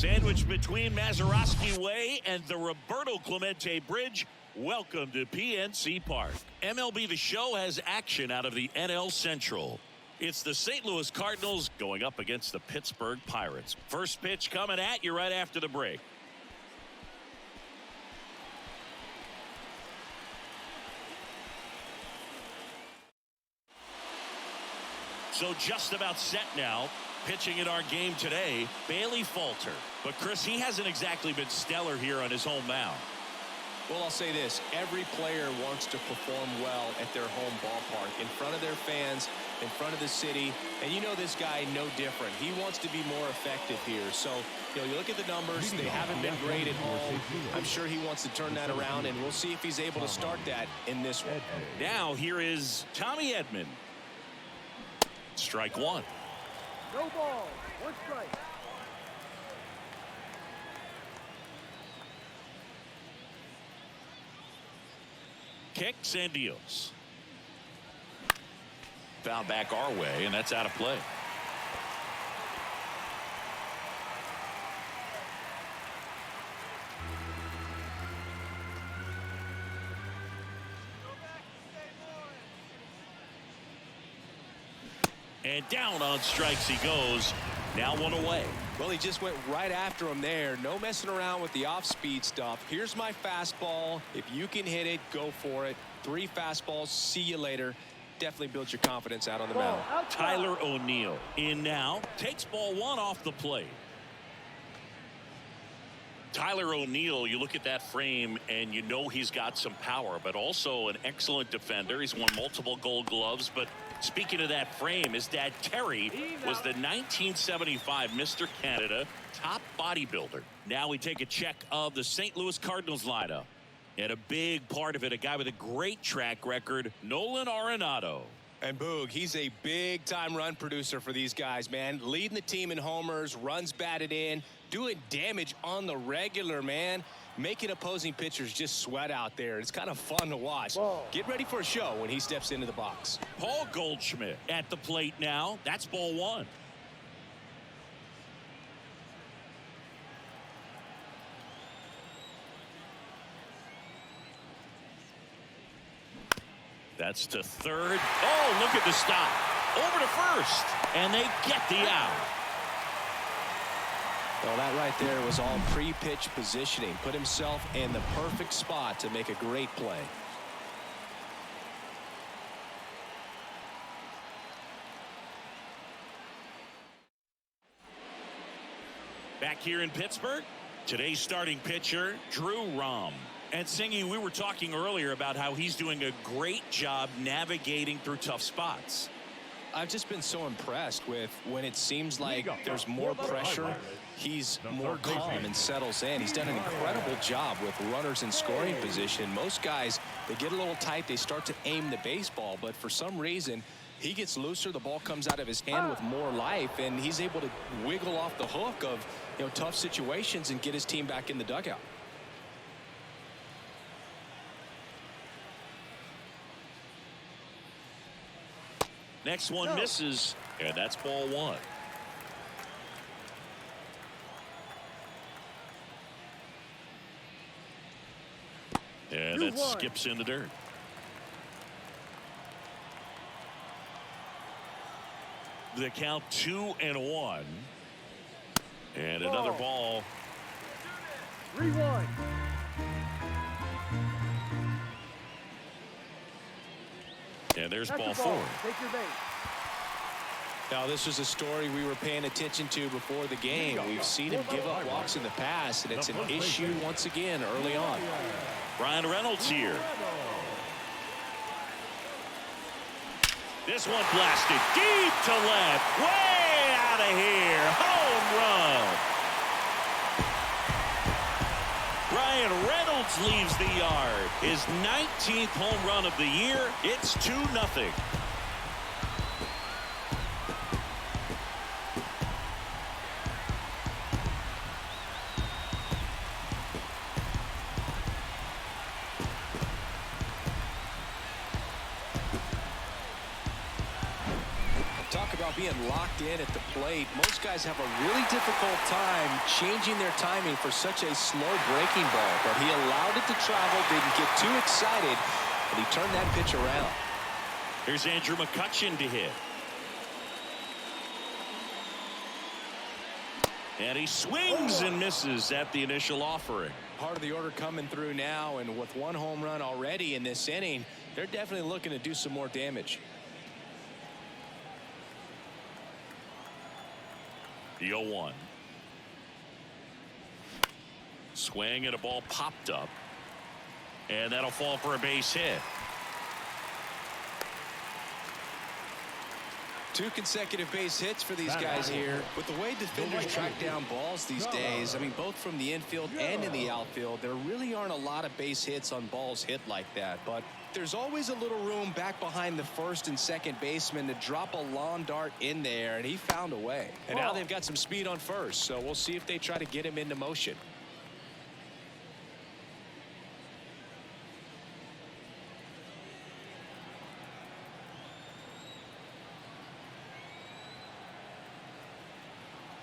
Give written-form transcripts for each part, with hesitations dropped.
Sandwiched between Mazeroski Way and the Roberto Clemente Bridge, welcome to PNC Park. MLB The Show has action out of the NL Central. It's the St. Louis Cardinals going up against the Pittsburgh Pirates. First pitch coming at you right after the break. So just about set now. Pitching in our game today, Bailey Falter. But Chris, he hasn't exactly been stellar here on his home mound. Well, I'll say this. Every player wants to perform well at their home ballpark, in front of their fans, in front of the city. And you know this guy no different. He wants to be more effective here. So, you look at the numbers. They haven't been great at home. I'm sure he wants to turn that around, and we'll see if he's able to start that in this one. Now here is Tommy Edman. Strike one. No ball, one strike. Kicks and deals. Foul back our way, and that's out of play. And down on strikes he goes. Now one away. Well, he just went right after him there. No messing around with the off-speed stuff. Here's my fastball. If you can hit it, go for it. 3 fastballs. See you later. Definitely builds your confidence out on the mound. Tyler O'Neill in now. Takes ball 1 off the plate. Tyler O'Neill, you look at that frame and you know he's got some power, but also an excellent defender. He's won multiple Gold Gloves. But speaking of that frame, his dad Terry was the 1975 Mr. Canada top bodybuilder. Now we take a check of the St. Louis Cardinals lineup. And a big part of it, a guy with a great track record, Nolan Arenado. And Boog, he's a big-time run producer for these guys, man. Leading the team in homers, runs batted in, doing damage on the regular, man. Making opposing pitchers just sweat out there. It's kind of fun to watch. Get ready for a show when he steps into the box. Paul Goldschmidt at the plate now. That's ball 1. That's to third. Oh, look at the stop. Over to first. And they get the out. Well, that right there was all pre-pitch positioning. Put himself in the perfect spot to make a great play. Back here in Pittsburgh, today's starting pitcher, Drew Rom. And Singy, we were talking earlier about how he's doing a great job navigating through tough spots. I've just been so impressed with when it seems like there's more pressure, he's more calm and settles in. He's done an incredible job with runners in scoring position. Most guys, they get a little tight, they start to aim the baseball, but for some reason, he gets looser, the ball comes out of his hand with more life, and he's able to wiggle off the hook of tough situations and get his team back in the dugout. Next one misses, and that's ball 1. And that skips in the dirt. The count 2-1. And another ball. 3-1. And there's ball 4. Take your base. Now, this is a story we were paying attention to before the game. We've seen him give up walks in the past, and it's an issue once again early on. Ryan Reynolds here. This one blasted deep to left. Way out of here. Home run. Ryan Reynolds leaves the yard. His 19th home run of the year. It's 2-0. being locked in at the plate. Most guys have a really difficult time changing their timing for such a slow breaking ball, but he allowed it to travel, didn't get too excited, and he turned that pitch around. Here's Andrew McCutchen to hit. And he swings and misses at the initial offering. Part of the order coming through now, and with one home run already in this inning, they're definitely looking to do some more damage. The 0-1. Swing and a ball popped up. And that'll fall for a base hit. 2 consecutive base hits for these guys here. With the way defenders track down balls these days, I mean, both from the infield and in the outfield, there really aren't a lot of base hits on balls hit like that. But there's always a little room back behind the first and second baseman to drop a lawn dart in there, and he found a way. And now they've got some speed on first, so we'll see if they try to get him into motion.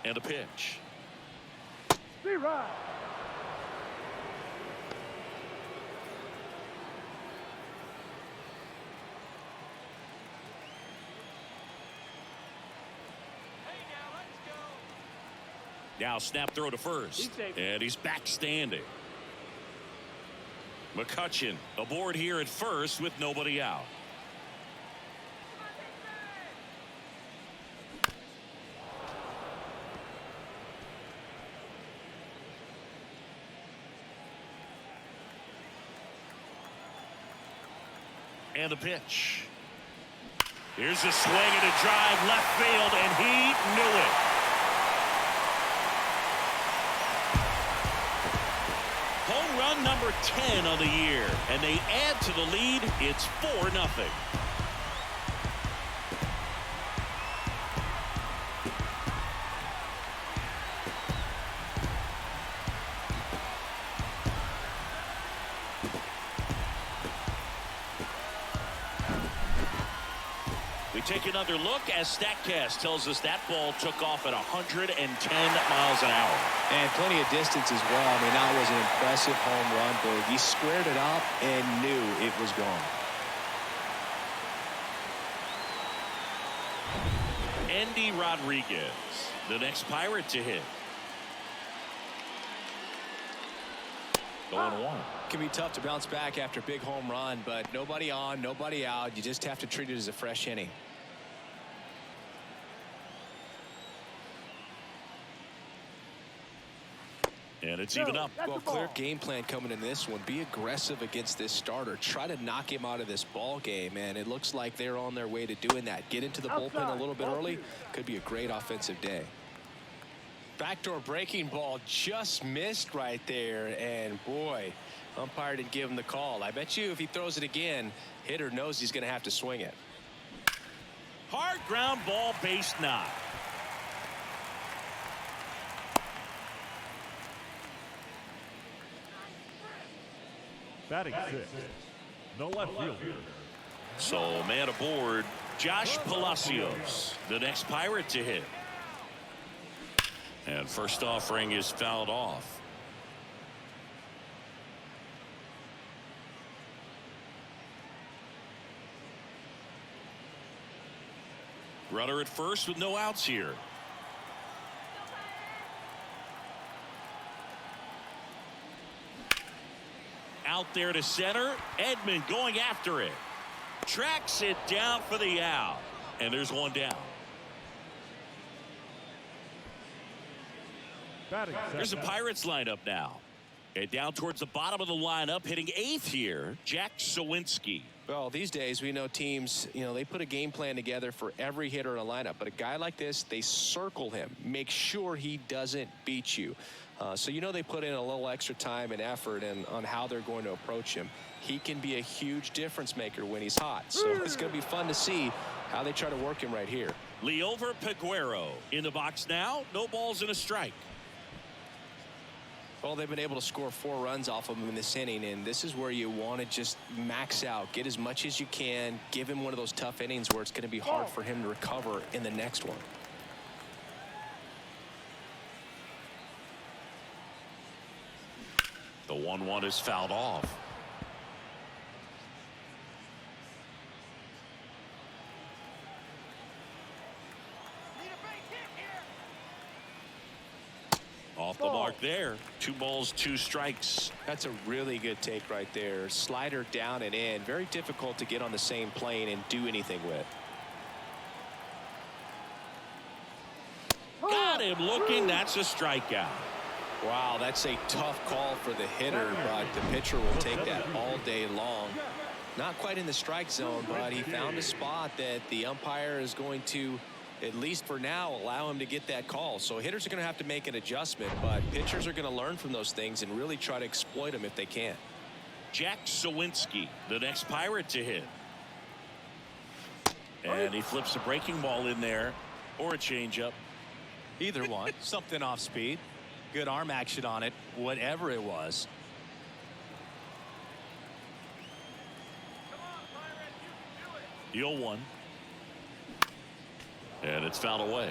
And a pitch. Be right. Now snap throw to first. And he's back standing. McCutchen aboard here at first with nobody out. And the pitch. Here's a swing and a drive left field, and he knew it. Home run number 10 on the year, and they add to the lead. It's 4-0. Take another look as StatCast tells us that ball took off at 110 miles an hour. And plenty of distance as well. I mean, that was an impressive home run, but he squared it up and knew it was gone. Andy Rodriguez, the next Pirate to hit. 0-1. Can be tough to bounce back after a big home run, but nobody on, nobody out. You just have to treat it as a fresh inning. And it's even up. Well, clear game plan coming in this one. Be aggressive against this starter. Try to knock him out of this ball game, and it looks like they're on their way to doing that. Get into the bullpen a little bit early. Could be a great offensive day. Backdoor breaking ball just missed right there, and boy, umpire didn't give him the call. I bet you if he throws it again, hitter knows he's going to have to swing it. Hard ground ball, base knock. Batting 6, no left fielder. So man aboard, Josh Palacios, the next Pirate to hit. And first offering is fouled off. Runner at first with no outs here. Out there to center. Edman going after it. Tracks it down for the out. And there's one down. There's a Pirates lineup now. And down towards the bottom of the lineup, hitting 8th here, Jack Sawinski. Well, these days we know teams, they put a game plan together for every hitter in a lineup. But a guy like this, they circle him. Make sure he doesn't beat you. So they put in a little extra time and effort on how they're going to approach him. He can be a huge difference maker when he's hot. So it's going to be fun to see how they try to work him right here. Leover Peguero in the box now. No balls and a strike. Well, they've been able to score 4 runs off of him in this inning, and this is where you want to just max out, get as much as you can, give him one of those tough innings where it's going to be hard for him to recover in the next one. The 1-1 is fouled off. Off the mark there. 2 balls, 2 strikes. That's a really good take right there. Slider down and in. Very difficult to get on the same plane and do anything with. Got him looking. That's a strikeout. Wow, that's a tough call for the hitter, but the pitcher will take that all day long. Not quite in the strike zone, but he found a spot that the umpire is going to, at least for now, allow him to get that call. So hitters are going to have to make an adjustment, but pitchers are going to learn from those things and really try to exploit them if they can. Jack Sawinski, the next Pirate to hit. And he flips a breaking ball in there, or a changeup. Either one. Something off speed. Good arm action on it, whatever it was. The 0-1. And it's fouled away.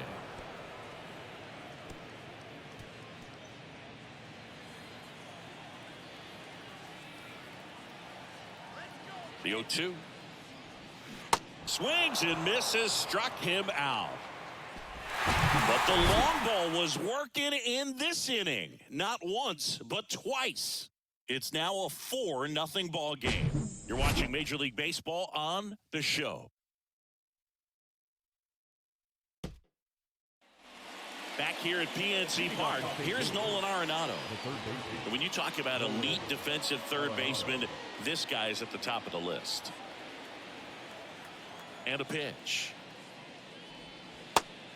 The 0-2. Swings and misses, struck him out. But the long ball was working in this inning. Not once, but twice. It's now a 4-0 ball game. You're watching Major League Baseball on The Show. Back here at PNC Park, here's Nolan Arenado. And when you talk about elite defensive third baseman, this guy is at the top of the list. And a pitch.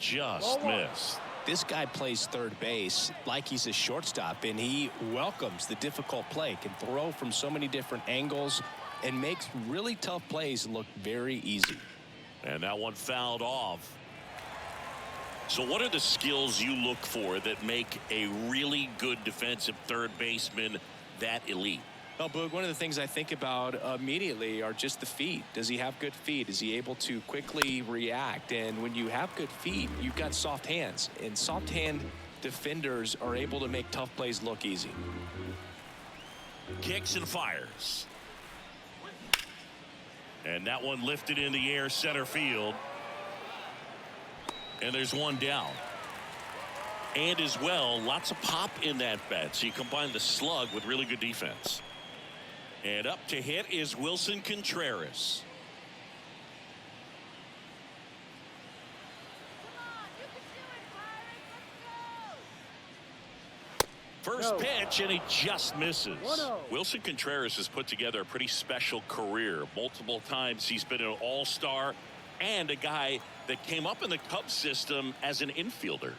Just missed. This guy plays third base like he's a shortstop, and he welcomes the difficult play, can throw from so many different angles, and makes really tough plays look very easy. And that one fouled off. So what are the skills you look for that make a really good defensive third baseman that elite? Well, Boog, one of the things I think about immediately are just the feet. Does he have good feet? Is he able to quickly react? And when you have good feet, you've got soft hands. And soft hand defenders are able to make tough plays look easy. Kicks and fires. And that one lifted in the air center field. And there's one down. And as well, lots of pop in that bat. So you combine the slug with really good defense. And up to hit is Wilson Contreras. First pitch, and he just misses. Wilson Contreras has put together a pretty special career. Multiple times he's been an all-star and a guy that came up in the Cubs system as an infielder.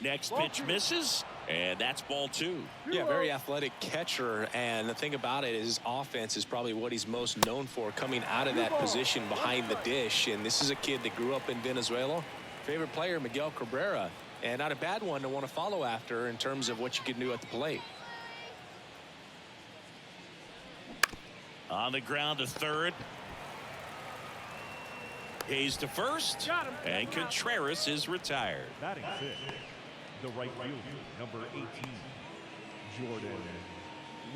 Next pitch misses, and that's ball 2. Yeah, very athletic catcher, and the thing about it is offense is probably what he's most known for, coming out of that position behind the dish. And this is a kid that grew up in Venezuela. Favorite player, Miguel Cabrera, and not a bad one to want to follow after in terms of what you can do at the plate. On the ground to third. Hayes to first, and Contreras is retired. Batting 6, the right fielder, number 18, Jordan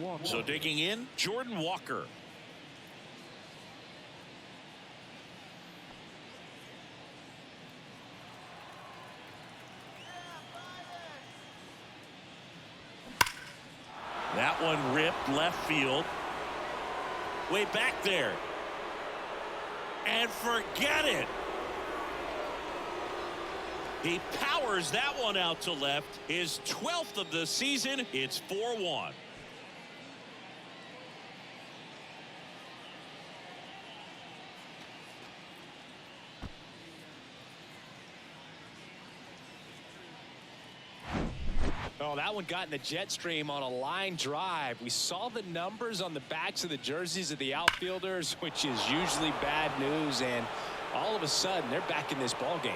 Walker. So digging in, Jordan Walker. That one ripped left field. Way back there. And forget it. He powers that one out to left. His 12th of the season. It's 4-1. Oh, that one got in the jet stream on a line drive. We saw the numbers on the backs of the jerseys of the outfielders, which is usually bad news, and all of a sudden they're back in this ball game.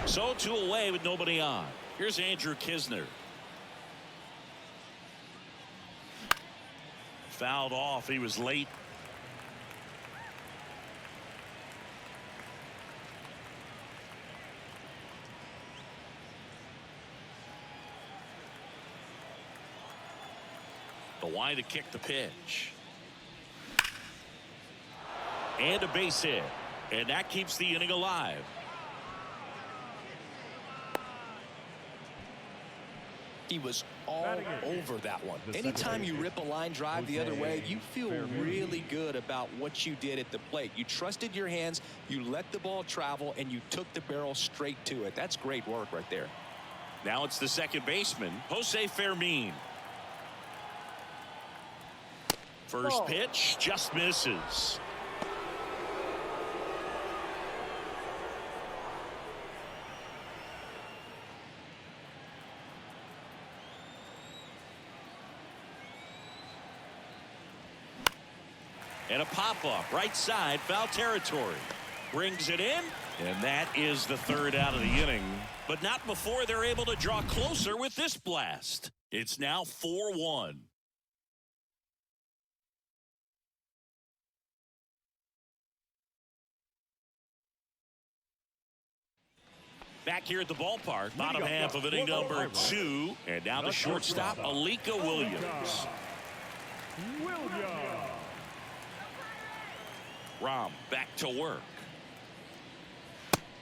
So 2 away with nobody on. Here's Andrew Kisner. Fouled off. He was late. The wide to kick the pitch. And a base hit. And that keeps the inning alive. He was all over that one. Anytime you rip a line drive the other way, you feel really good about what you did at the plate. You trusted your hands, you let the ball travel, and you took the barrel straight to it. That's great work right there. Now it's the second baseman, Jose Fermin. First pitch just misses. And a pop-up right side, foul territory. Brings it in, and that is the third out of the inning. But not before they're able to draw closer with this blast. It's now 4-1. Back here at the ballpark, bottom half of inning number 2. And now the shortstop, Alika Williams. Rom back to work.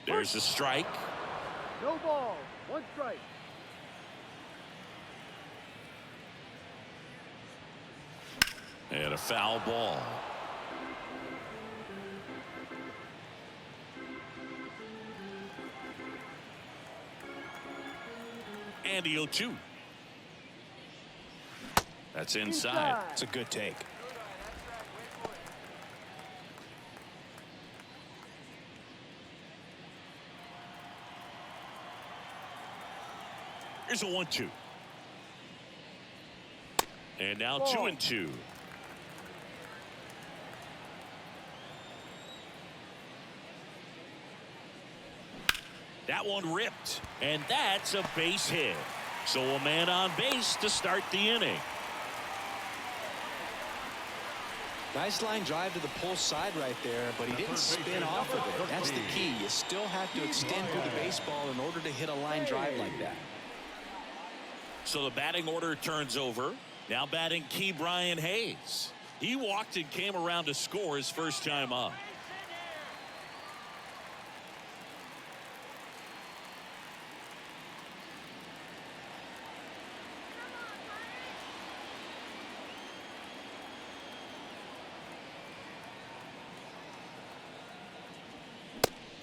There's a strike. No ball. 1 strike. And a foul ball. And the 0-2. That's inside. It's a good take. Here's a 1-2. And now 2-2. That one ripped, and that's a base hit. So a man on base to start the inning. Nice line drive to the pull side right there, but he didn't spin off of it. That's the key. You still have to extend through the baseball in order to hit a line drive like that. So the batting order turns over. Now batting Key Brian Hayes. He walked and came around to score his first time up.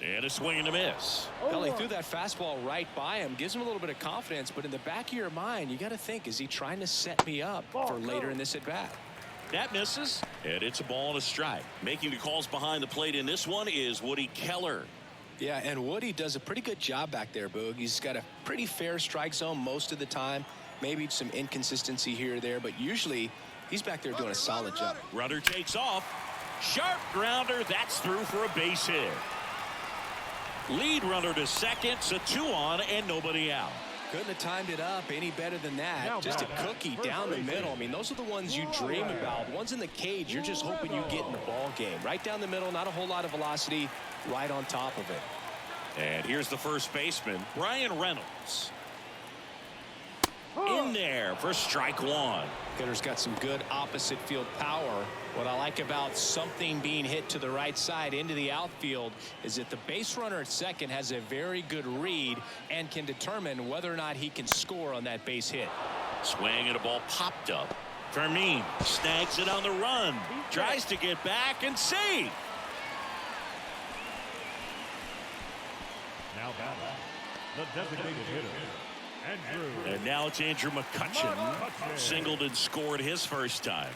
And a swing and a miss. Well, he threw that fastball right by him. Gives him a little bit of confidence, but in the back of your mind, you got to think, is he trying to set me up for later in this at bat? That misses, and it's a ball and a strike. Making the calls behind the plate in this one is Woody Keller. Yeah, and Woody does a pretty good job back there, Boog. He's got a pretty fair strike zone most of the time. Maybe some inconsistency here or there, but usually he's back there doing a solid job. Runner takes off. Sharp grounder. That's through for a base hit. Lead runner to second, so 2 on and nobody out. Couldn't have timed it up any better than that. Just a cookie down the middle. I mean, those are the ones you dream about. Ones in the cage, you're just hoping you get in the ball game. Right down the middle, not a whole lot of velocity, right on top of it. And here's the first baseman, Brian Reynolds. In there for strike 1. Hitter's got some good opposite field power. What I like about something being hit to the right side into the outfield is that the base runner at second has a very good read and can determine whether or not he can score on that base hit. Swing and a ball popped up. Fermin snags it on the run. Tries to get back and save. Now batting, the designated hitter, Andrew. And now it's Andrew McCutchen. Singled and scored his first time.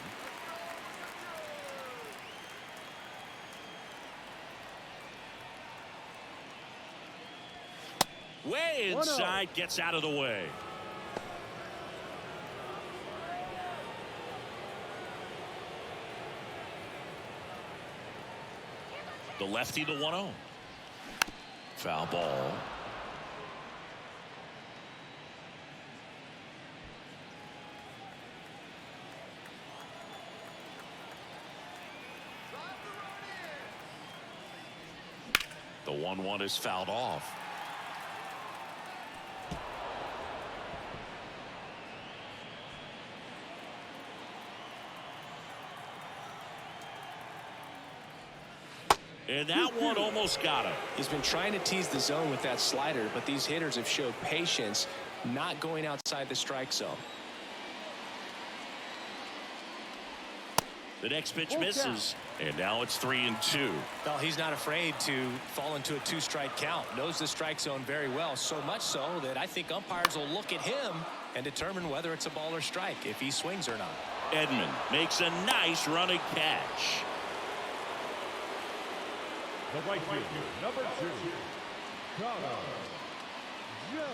Way inside, gets out of the way. The lefty, the 1-0. Foul ball. The 1-1 is fouled off. And that one almost got him. He's been trying to tease the zone with that slider, but these hitters have showed patience, not going outside the strike zone. The next pitch misses, and now it's 3-2. Well, he's not afraid to fall into a 2-strike count. Knows the strike zone very well, so much so that I think umpires will look at him and determine whether it's a ball or strike, if he swings or not. Edman makes a nice running catch. The right fielder, number 2, Joe.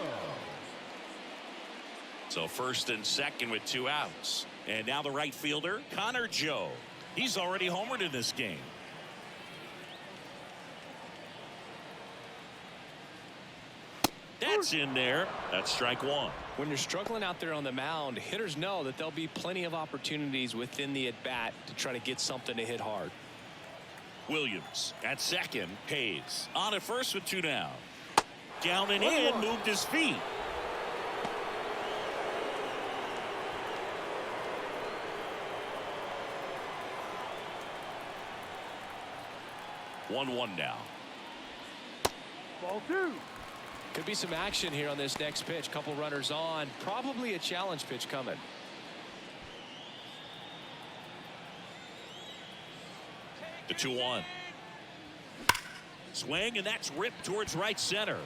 So first and second with 2 outs. And now the right fielder, Connor Joe. He's already homered in this game. That's in there. That's strike 1. When you're struggling out there on the mound, hitters know that there'll be plenty of opportunities within the at-bat to try to get something to hit hard. Williams at second. Hayes on at first with 2 down. Down and in, moved his feet. One now. Ball 2. Could be some action here on this next pitch. Couple runners on. Probably a challenge pitch coming. The 2-1. Swing, and that's ripped towards right center.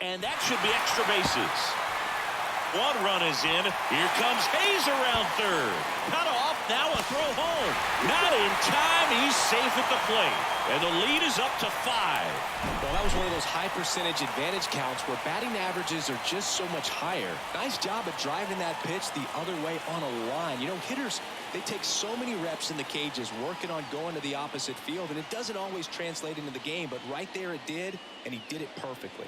And that should be extra bases. 1 run is in. Here comes Hayes around third. Cut off, now a throw home. Not in time. He's safe at the plate. And the lead is up to 5. Well, that was one of those high percentage advantage counts where batting averages are just so much higher. Nice job of driving that pitch the other way on a line. You know, hitters, they take so many reps in the cages working on going to the opposite field, and it doesn't always translate into the game, but right there it did, and he did it perfectly.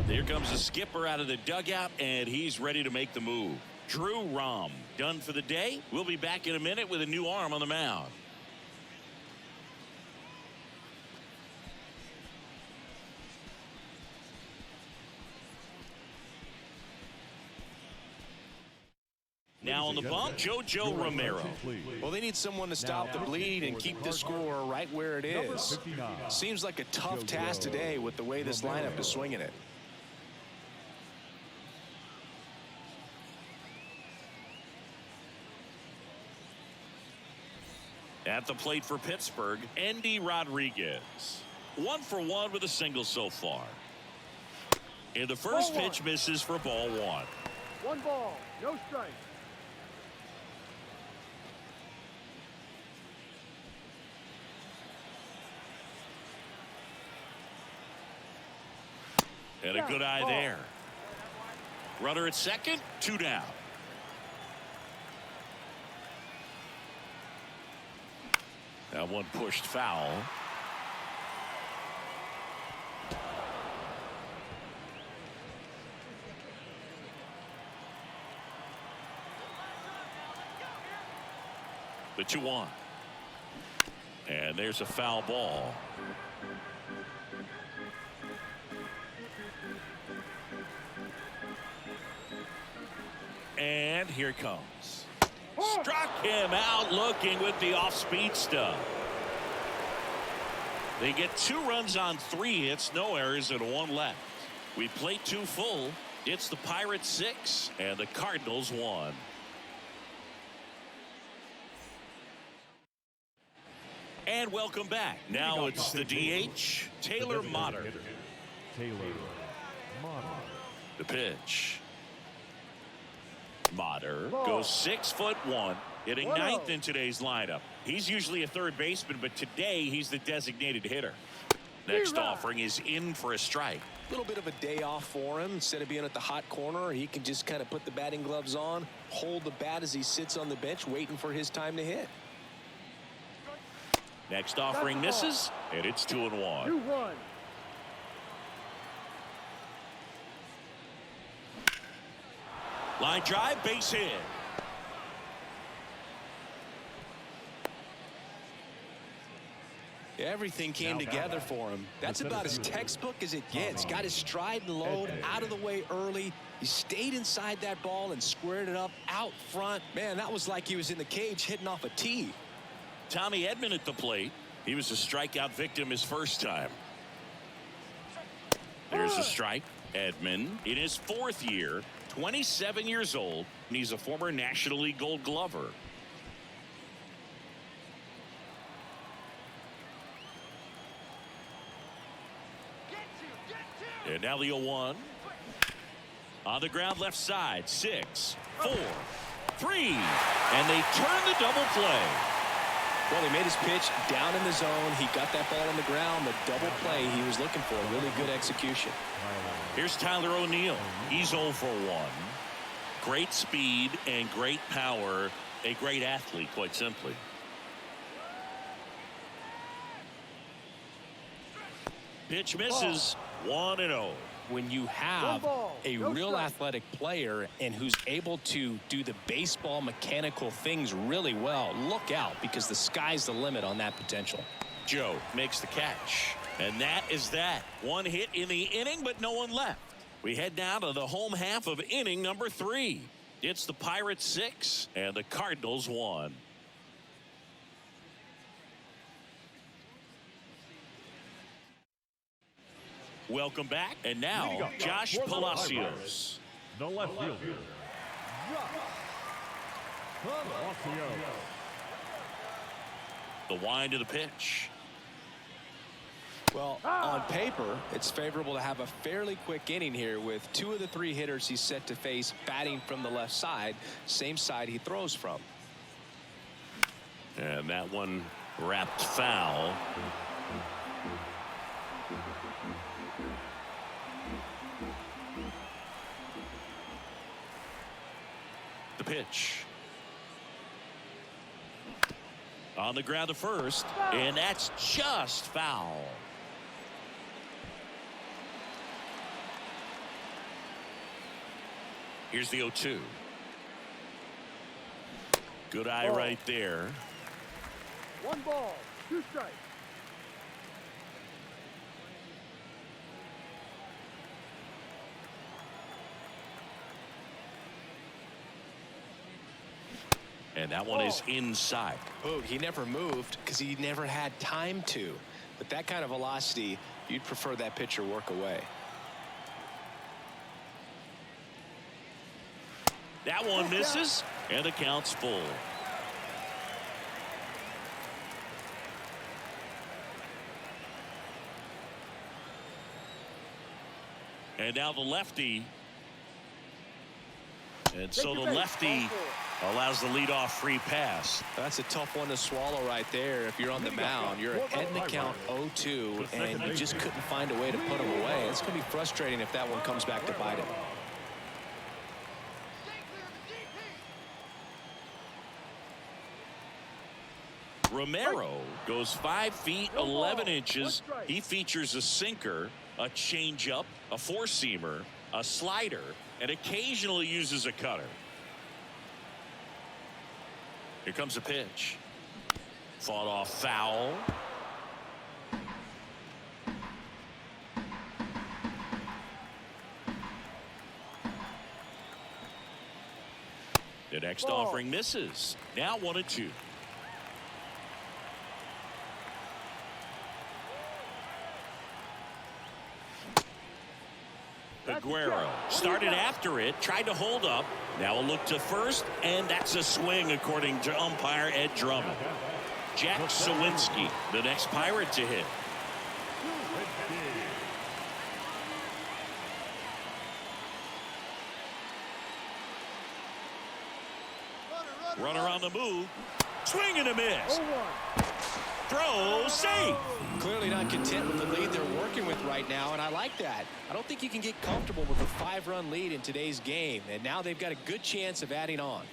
There comes the skipper out of the dugout, and he's ready to make the move. Drew Rom done for the day. We'll be back in a minute with a new arm on the mound. Now on the bump, JoJo Romero. Well, they need someone to stop the bleed and keep the score right where it is. Seems like a tough task today with the way this lineup is swinging it. At the plate for Pittsburgh, Andy Rodriguez. 1 for 1 with a single so far. And the first pitch misses for ball 1. 1 ball, no strike. And a good eye there. Runner at second, 2 down. That one pushed foul. The 2-1. And there's a foul ball. And here it comes. Struck him out looking with the off-speed stuff. They get 2 runs on 3 hits, no errors, and 1 left. We play 2 full. It's the Pirates 6 and the Cardinals 1. And welcome back. Now it's the DH, Taylor Motter. The pitch. Motter goes 6'1", hitting 9th in today's lineup. He's usually a third baseman, but today he's the designated hitter. Next offering is in for a strike. A little bit of a day off for him. Instead of being at the hot corner, he can just kind of put the batting gloves on, hold the bat as he sits on the bench, waiting for his time to hit. Next offering misses, and it's 2-1. 2-1. Line drive, base hit. Everything came together for him. That's about as textbook as it gets. Got his stride and load out of the way early. He stayed inside that ball and squared it up out front. Man, that was like he was in the cage hitting off a tee. Tommy Edman at the plate. He was a strikeout victim his first time. There's a strike. Edman in his 4th year, 27 years old, and he's a former National League Gold Glover. And now the 0-1. On the ground left side. 6, 4, 3. And they turn the double play. Well, he made his pitch down in the zone. He got that ball on the ground. The double play he was looking for. Really good execution. Here's Tyler O'Neill. He's 0 for 1. Great speed and great power. A great athlete, quite simply. Pitch misses. 1-0. When you have a real athletic player and who's able to do the baseball mechanical things really well, look out, because the sky's the limit on that potential. Joe makes the catch. And that is that. One hit in the inning, but no one left. We head now to the home half of inning number 3. It's the Pirates 6 and the Cardinals 1. Welcome back. And now, Josh Palacios. The left fielder, Palacios. The wind of the pitch. Well, on paper, it's favorable to have a fairly quick inning here with 2 of the 3 hitters he's set to face batting from the left side, same side he throws from. And that one wrapped foul. The pitch. On the ground to first, and that's just foul. Here's the 0-2. Good eye right there. 1 ball, 2 strikes. And that one is inside. Oh, he never moved because he never had time to. But that kind of velocity, you'd prefer that pitcher work away. That one misses, and the count's full. And now the lefty. And so the lefty allows the leadoff free pass. That's a tough one to swallow right there. If you're on the mound, you're ahead in the count 0-2, and you just couldn't find a way to put him away. It's going to be frustrating if that one comes back to bite him. Romero goes 5 feet 11 inches. He features a sinker, a changeup, a four-seamer, a slider, and occasionally uses a cutter. Here comes a pitch. Fought off foul. The next offering misses. Now 1-2. Aguero started after it, tried to hold up. Now a look to first, and that's a swing according to umpire Ed Drummond. Jack Sawinski, the next Pirate to hit. Runner on the move. Swing and a miss. Throw safe. Clearly not content with the lead they're working with right now, and I like that. I don't think you can get comfortable with a 5-run lead in today's game, and now they've got a good chance of adding on.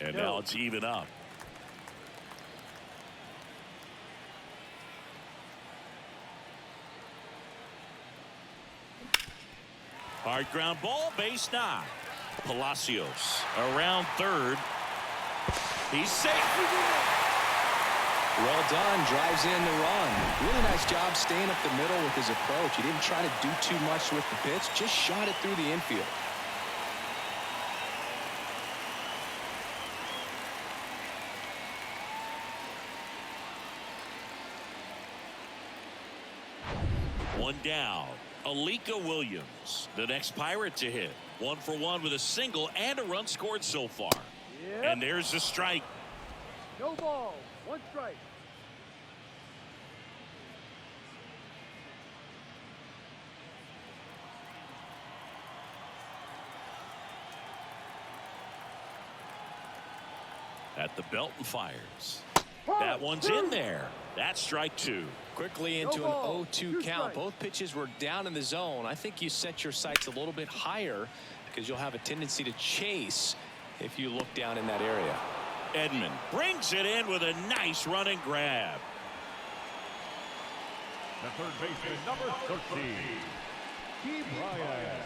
And now it's even up. Hard ground ball, base knock. Palacios around third. He's safe. Well done, drives in the run. Really nice job staying up the middle with his approach. He didn't try to do too much with the pitch, just shot it through the infield. One down. Alika Williams, the next Pirate to hit. 1 for 1 with a single and a run scored so far. Yep. And there's the strike. No ball. 1 strike. At the belt and fires. That one's in there. That's strike 2. Quickly into an 0-2 count. Both pitches were down in the zone. I think you set your sights a little bit higher because you'll have a tendency to chase if you look down in that area. Edman brings it in with a nice running grab. The third baseman, number 13, Brian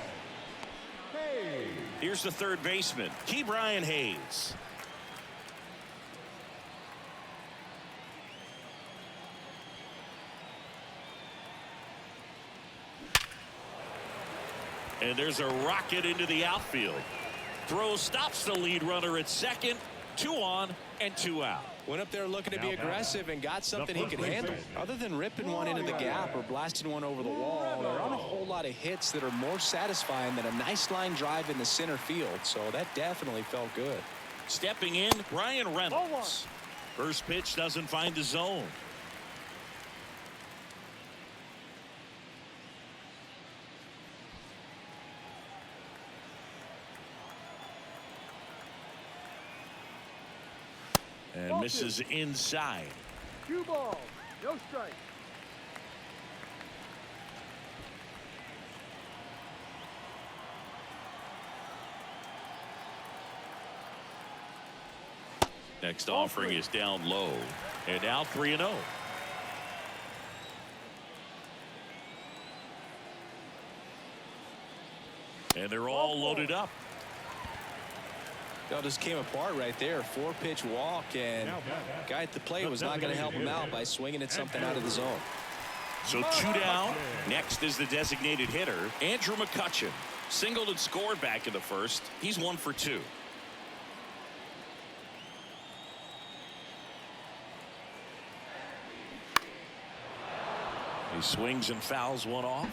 Hayes. Here's the third baseman, Brian Hayes. And there's a rocket into the outfield. Throw stops the lead runner at second. 2 on and 2 out. Went up there looking to be aggressive and got something he could handle. Other than ripping one into the gap or blasting one over the wall, there aren't a whole lot of hits that are more satisfying than a nice line drive in the center field. So that definitely felt good. Stepping in, Brian Reynolds. First pitch doesn't find the zone. And misses inside. 2 balls. No strike. Next offering is down low. And now 3-0. And they're all loaded up. That just came apart right there. 4-pitch walk, and guy at the plate was not going to help him out by swinging at something out of the zone. So 2 down. Next is the designated hitter, Andrew McCutchen. Singled and scored back in the first. He's 1 for 2. He swings and fouls one off.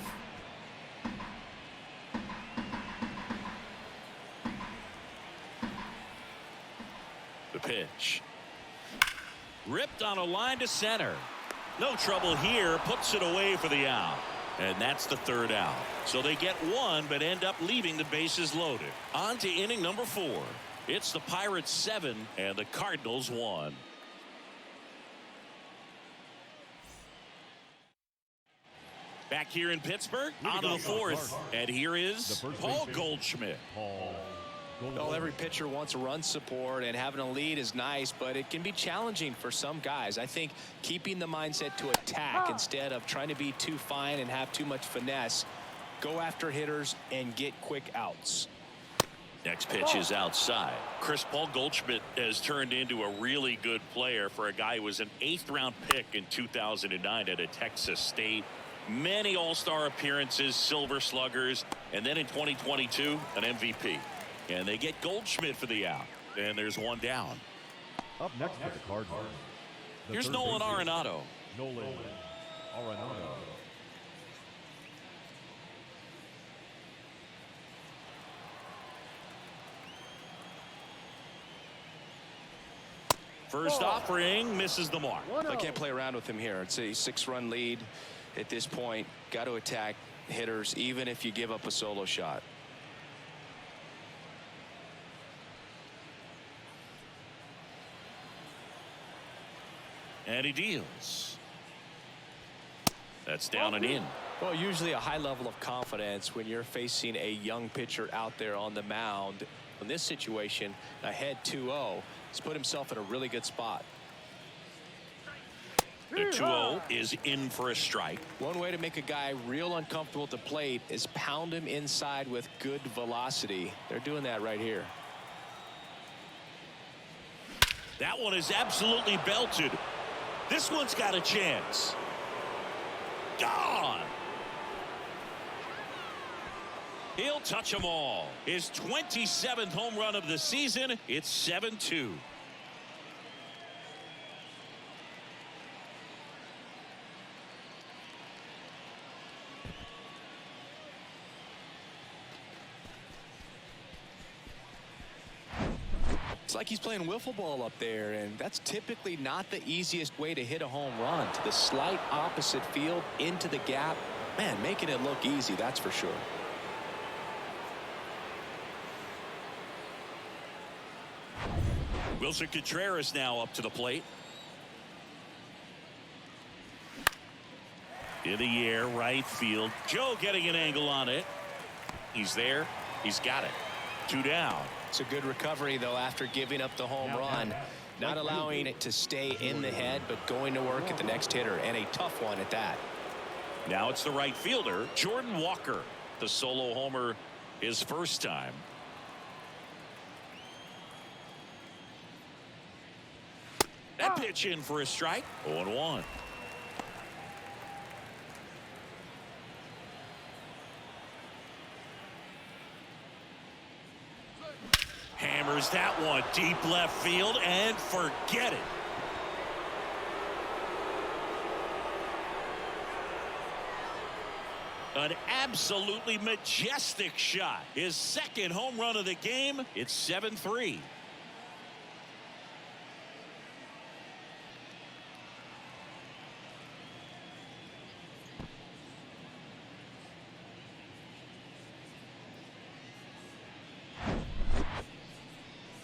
The pitch. Ripped on a line to center. No trouble here. Puts it away for the out. And that's the 3rd out. So they get 1 but end up leaving the bases loaded. On to inning number 4. It's the Pirates 7 and the Cardinals 1. Back here in Pittsburgh, on to the 4th. And here is Paul Goldschmidt. Well, every pitcher wants a run support, and having a lead is nice, but it can be challenging for some guys. I think keeping the mindset to attack instead of trying to be too fine and have too much finesse, go after hitters and get quick outs. Next pitch is outside. Paul Goldschmidt has turned into a really good player for a guy who was an 8th-round pick in 2009 at Texas State. Many all-star appearances, silver sluggers, and then in 2022, an MVP. And they get Goldschmidt for the out. And there's 1 down. Up next for the Cardinals. Here's Nolan Arenado. Nolan Arenado. First offering misses the mark. I can't play around with him here. It's a 6-run lead at this point. Got to attack hitters even if you give up a solo shot. And he deals. That's down and in. Well, usually a high level of confidence when you're facing a young pitcher out there on the mound. In this situation, ahead 2-0, he's put himself in a really good spot. The 2-0 is in for a strike. One way to make a guy real uncomfortable at the plate is pound him inside with good velocity. They're doing that right here. That one is absolutely belted. This one's got a chance. Gone. He'll touch them all. His 27th home run of the season. It's 7-2. It's like he's playing wiffle ball up there, and that's typically not the easiest way to hit a home run. To the slight opposite field, into the gap. Man, making it look easy, that's for sure. Wilson Contreras now up to the plate. In the air, right field. Joe getting an angle on it. He's there. He's got it. 2 down. It's a good recovery, though, after giving up the home run. Not allowing it to stay in the head, but going to work at the next hitter, and a tough one at that. Now it's the right fielder, Jordan Walker. The solo homer his first time. That pitch in for a strike. 0-1. Hammers that one deep left field and forget it. An absolutely majestic shot. His second home run of the game. It's 7-3.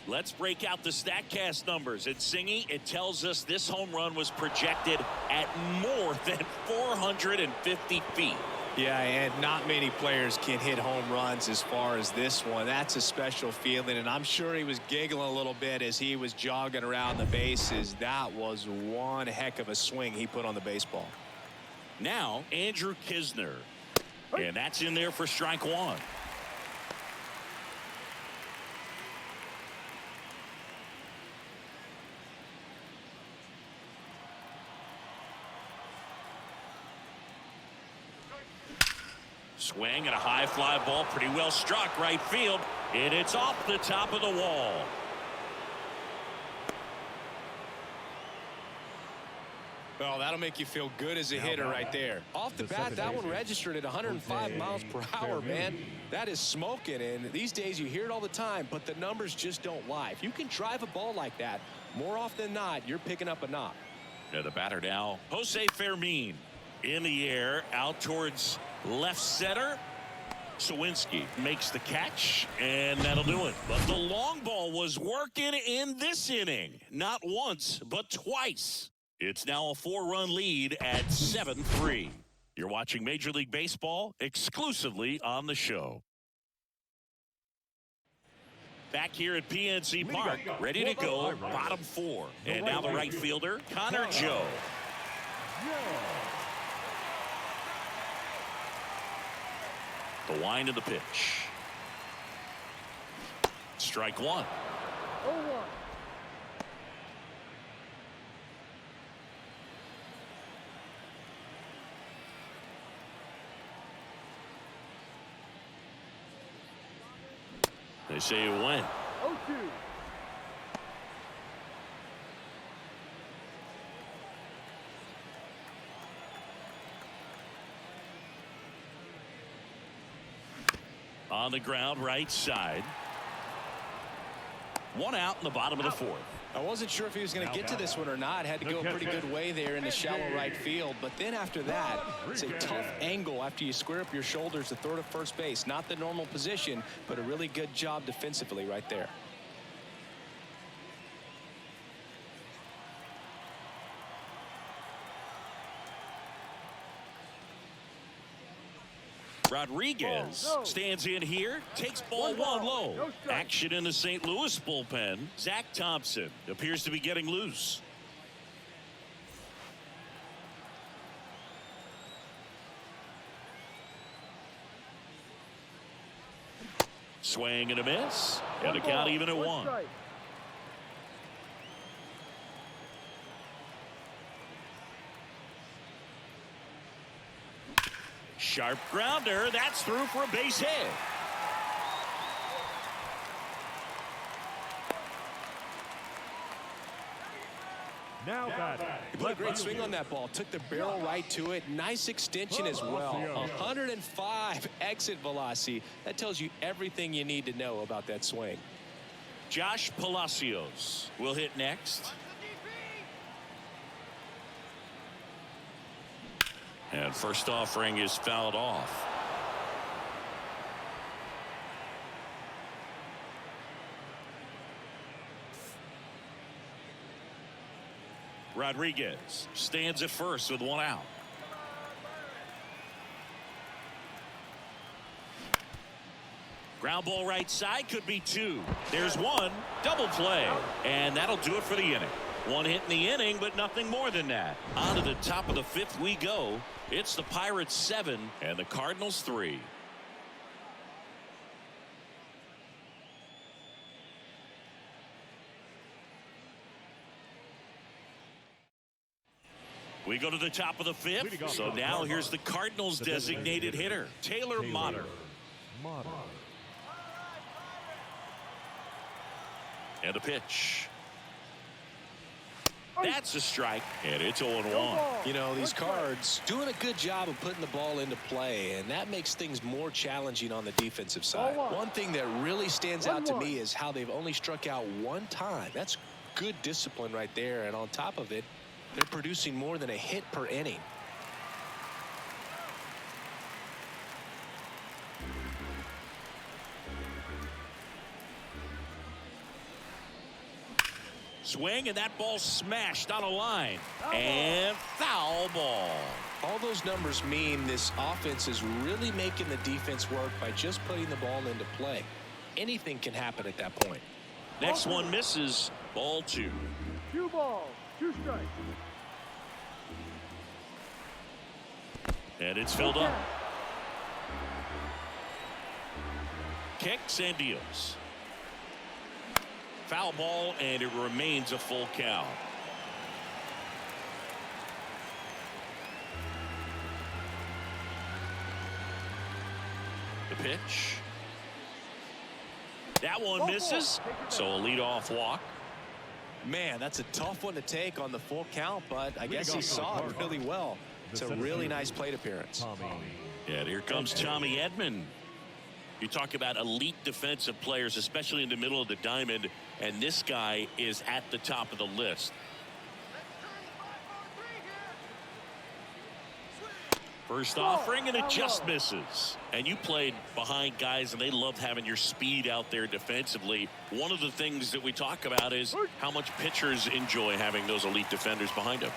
Let's break out the StatCast numbers. It's Singy. It tells us this home run was projected at more than 450 feet. Yeah, and not many players can hit home runs as far as this one. That's a special feeling, and I'm sure he was giggling a little bit as he was jogging around the bases. That was one heck of a swing he put on the baseball. Now, Andrew Kisner. And that's in there for strike one. Swing and a high fly ball, pretty well struck right field, and it's off the top of the wall. Well, that'll make you feel good as a hitter right there. Off the bat, that one registered at 105 miles per hour, man. That is smoking, and these days you hear it all the time, but the numbers just don't lie. If you can drive a ball like that, more often than not, you're picking up a knock. The batter now, Jose Fermin. In the air, out towards left center. Sawinski makes the catch, and that'll do it. But the long ball was working in this inning. Not once, but twice. It's now a 4-run lead at 7-3. You're watching Major League Baseball exclusively on the show. Back here at PNC Park, ready to go, bottom 4. And now the right fielder, Connor Joe. The wind of the pitch. Strike one. 0-1. They say it went. 0-2. On the ground, right side. One out in the bottom of the 4th. I wasn't sure if he was going to get to this one or not. Had to go a pretty good way there in the shallow right field. But then after that, it's a tough angle after you square up your shoulders to throw to first base. Not the normal position, but a really good job defensively right there. Rodriguez stands in here, takes ball 1 low. Action in the St. Louis bullpen. Zach Thompson appears to be getting loose. Swing and a miss. And the count even at 1. Strike. Sharp grounder. That's through for a base hit. Now batting. He put a great swing on that ball. Took the barrel right to it. Nice extension as well. 105 exit velocity. That tells you everything you need to know about that swing. Josh Palacios will hit next. And first offering is fouled off. Rodriguez stands at first with 1 out. Ground ball right side, could be 2. There's 1. Double play. And that'll do it for the inning. 1 hit in the inning, but nothing more than that. On to the top of the 5th we go. It's the Pirates 7 and the Cardinals 3. We go to the top of the 5th. So now here's the Cardinals designated hitter, Taylor Motter. And a pitch. That's a strike, and it's 0-1. You know, these Cards doing a good job of putting the ball into play, and that makes things more challenging on the defensive side. One thing that really stands out to me is how they've only struck out 1 time. That's good discipline right there, and on top of it, they're producing more than a hit per inning. Swing, and that ball smashed on a line. And foul ball. All those numbers mean this offense is really making the defense work by just putting the ball into play. Anything can happen at that point. Next one misses. Ball 2. 2 balls, 2 strikes. And it's filled up. Kicks and deals. Foul ball, and it remains a full count. The pitch. That one misses, so a leadoff walk. Man, that's a tough one to take on the full count, but I guess he saw it really well. It's a really nice plate appearance. Yeah, and here comes Tommy Edman. You talk about elite defensive players, especially in the middle of the diamond, and this guy is at the top of the list. First offering, and it just misses. And you played behind guys, and they love having your speed out there defensively. One of the things that we talk about is how much pitchers enjoy having those elite defenders behind them.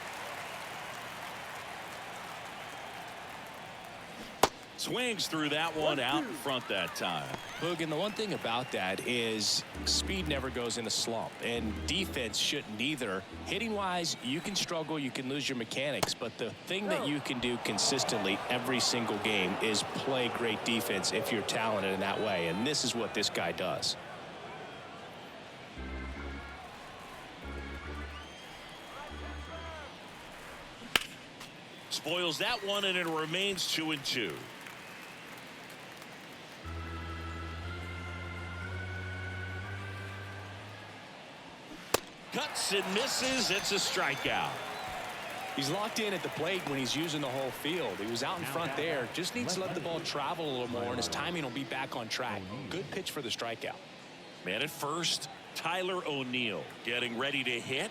Swings through that one out in front that time. Boog, and the one thing about that is speed never goes in a slump, and defense shouldn't either. Hitting wise, you can struggle, you can lose your mechanics, but the thing that you can do consistently every single game is play great defense if you're talented in that way, and this is what this guy does. Spoils that one, and it remains 2-2. Cuts and misses. It's a strikeout. He's locked in at the plate when he's using the whole field. He was out in front there. Just needs to let the ball travel a little more, and his timing will be back on track. Good pitch for the strikeout. Man at first, Tyler O'Neill getting ready to hit.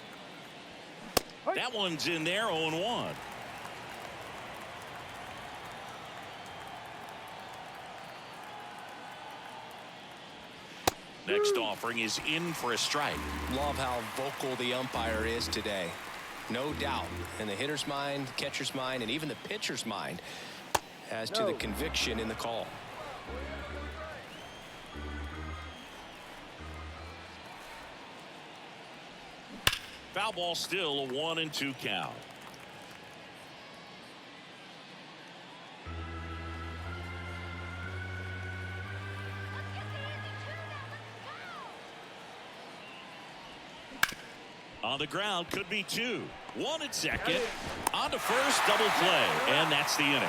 That one's in there, 0-1. Next offering is in for a strike. Love how vocal the umpire is today. No doubt in the hitter's mind, catcher's mind, and even the pitcher's mind as to the conviction in the call. Foul ball, still a 1-2 count. On the ground, could be 2. 1 at second. On to first, double play. And that's the inning.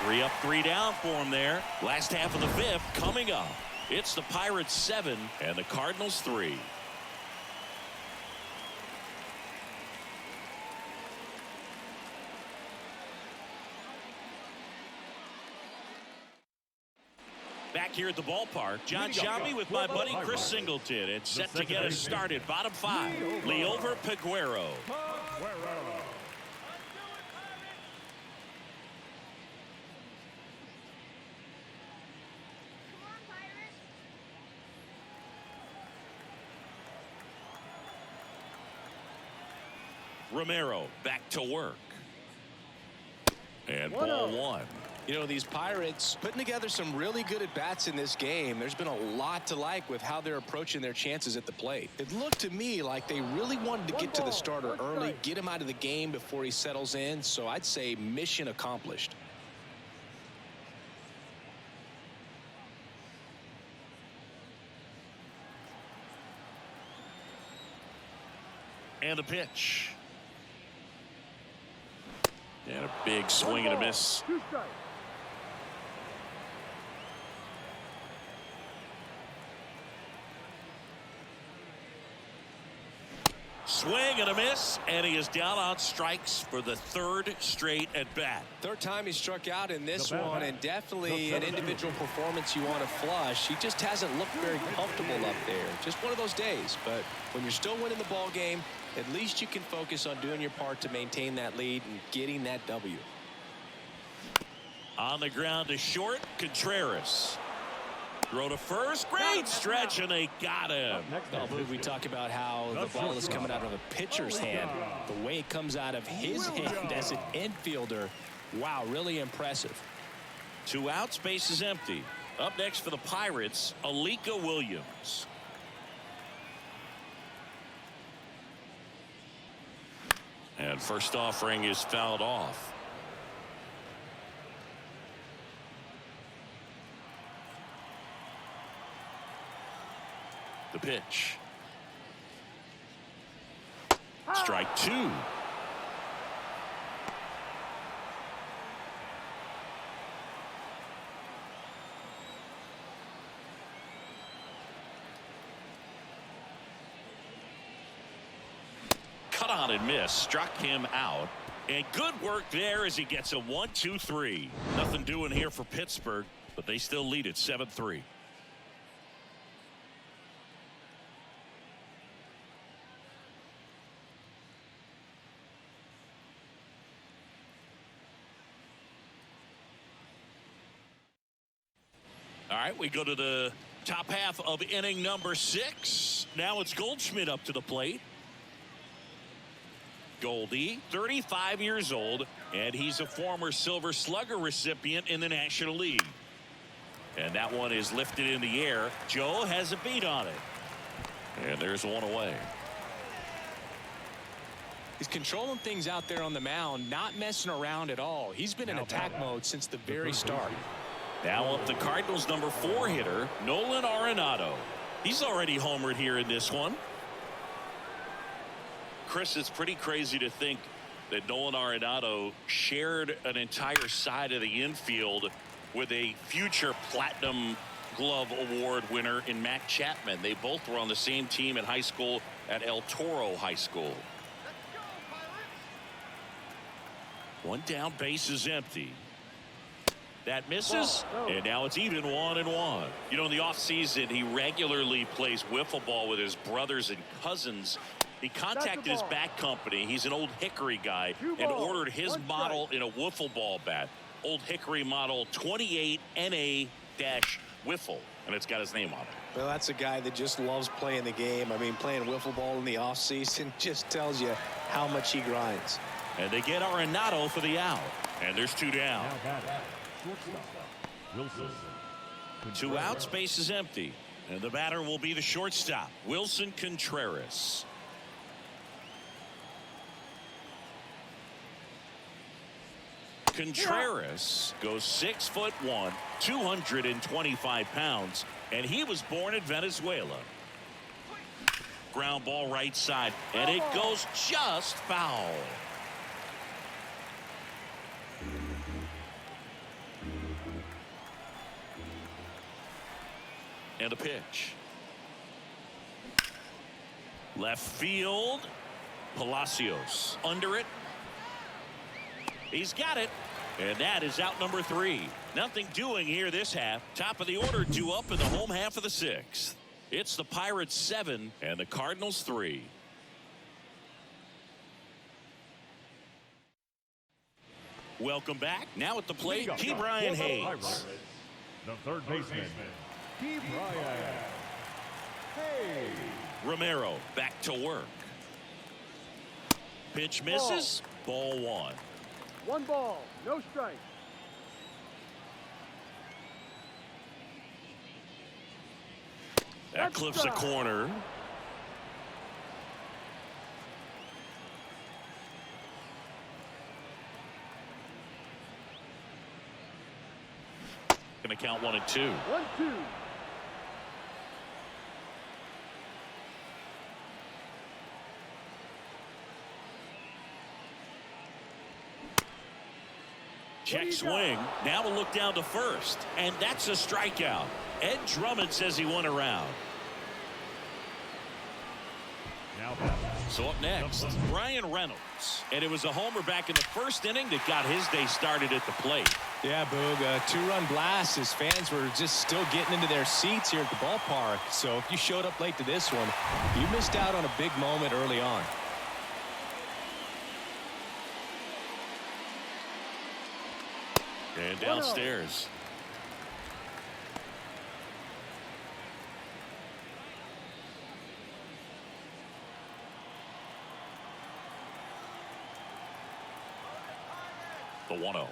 3 up, 3 down for him there. Last half of the 5th coming up. It's the Pirates 7 and the Cardinals 3. Back here at the ballpark, John Sciambi with my buddy Chris Singleton. It's set to get us started. Bottom 5, Liover Peguero. Romero back to work. And ball 1. You know, these Pirates putting together some really good at-bats in this game. There's been a lot to like with how they're approaching their chances at the plate. It looked to me like they really wanted to get to the starter early, get him out of the game before he settles in. So I'd say mission accomplished. And a pitch. And a big swing and a miss. 2 strikes. Swing and a miss, and he is down on strikes for the 3rd straight at bat. 3rd time he struck out in this one, and definitely an individual performance you want to flush. He just hasn't looked very comfortable up there. Just one of those days. But when you're still winning the ball game, at least you can focus on doing your part to maintain that lead and getting that W. On the ground to short, Contreras. Throw to first, great stretch, and they got him. We talk about how the ball is coming out of a pitcher's hand. The way it comes out of his hand as an infielder, wow, really impressive. 2 outs, base is empty. Up next for the Pirates, Alika Williams. And first offering is fouled off. The pitch. Strike 2. Cut on and miss. Struck him out. And good work there as he gets a 1-2-3. Nothing doing here for Pittsburgh, but they still lead it 7-3. All right, we go to the top half of inning number 6. Now it's Goldschmidt up to the plate. Goldie, 35 years old, and he's a former Silver Slugger recipient in the National League. And that one is lifted in the air. Joe has a beat on it. And there's one away. He's controlling things out there on the mound, not messing around at all. He's been in attack mode since the very start. Now up the Cardinals' number 4 hitter, Nolan Arenado. He's already homered here in this one. Chris, it's pretty crazy to think that Nolan Arenado shared an entire side of the infield with a future Platinum Glove Award winner in Matt Chapman. They both were on the same team in high school at El Toro High School. One down, base is empty. That misses, and now it's even 1-1. You know, in the offseason, he regularly plays wiffle ball with his brothers and cousins. He contacted his bat company. He's an Old Hickory guy and ordered his model in a wiffle ball bat. Old Hickory model 28 NA-wiffle, and it's got his name on it. Well, that's a guy that just loves playing the game. I mean, playing wiffle ball in the offseason just tells you how much he grinds. And they get Arenado for the out. And there's 2 down. Wilson. 2 outs, base is empty. And the batter will be the shortstop, Wilson Contreras. Contreras goes 6'1", 225 pounds, and he was born in Venezuela. Ground ball right side, and it goes just foul. And a pitch. Left field. Palacios under it. He's got it. And that is out number 3. Nothing doing here this half. Top of the order due up in the home half of the 6th. It's the Pirates 7 and the Cardinals 3. Welcome back. Now at the plate, Key Brian Hayes. The third baseman, Key Brian Hayes. Romero back to work. Pitch misses. Ball 1. 1 ball, no strike. That clips a corner. Gonna count 1 and 2. 1-2. Check swing. Now a look down to first. And that's a strikeout. Ed Drummond says he won a round. Now So up next, Brian Reynolds. And it was a homer back in the first inning that got his day started at the plate. Yeah, Boog, a 2-run blast. His fans were just still getting into their seats here at the ballpark. So if you showed up late to this one, you missed out on a big moment early on. And downstairs. The 1-0.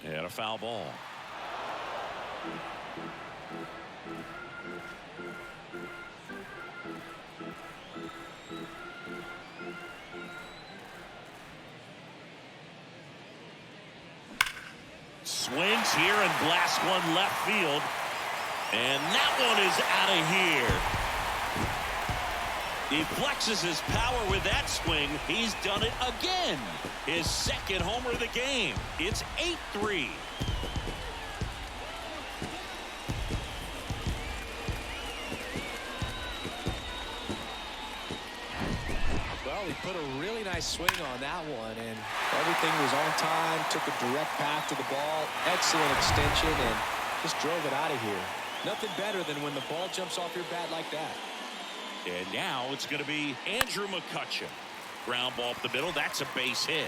And a foul ball. Swings here and blasts one left field. And that one is out of here. He flexes his power with that swing. He's done it again. His second homer of the game. It's 8-3. Well, he put a really nice swing on that one, and everything was on time, took a direct path to the ball, excellent extension, and just drove it out of here. Nothing better than when the ball jumps off your bat like that. And now it's going to be Andrew McCutcheon. Ground ball up the middle. That's a base hit.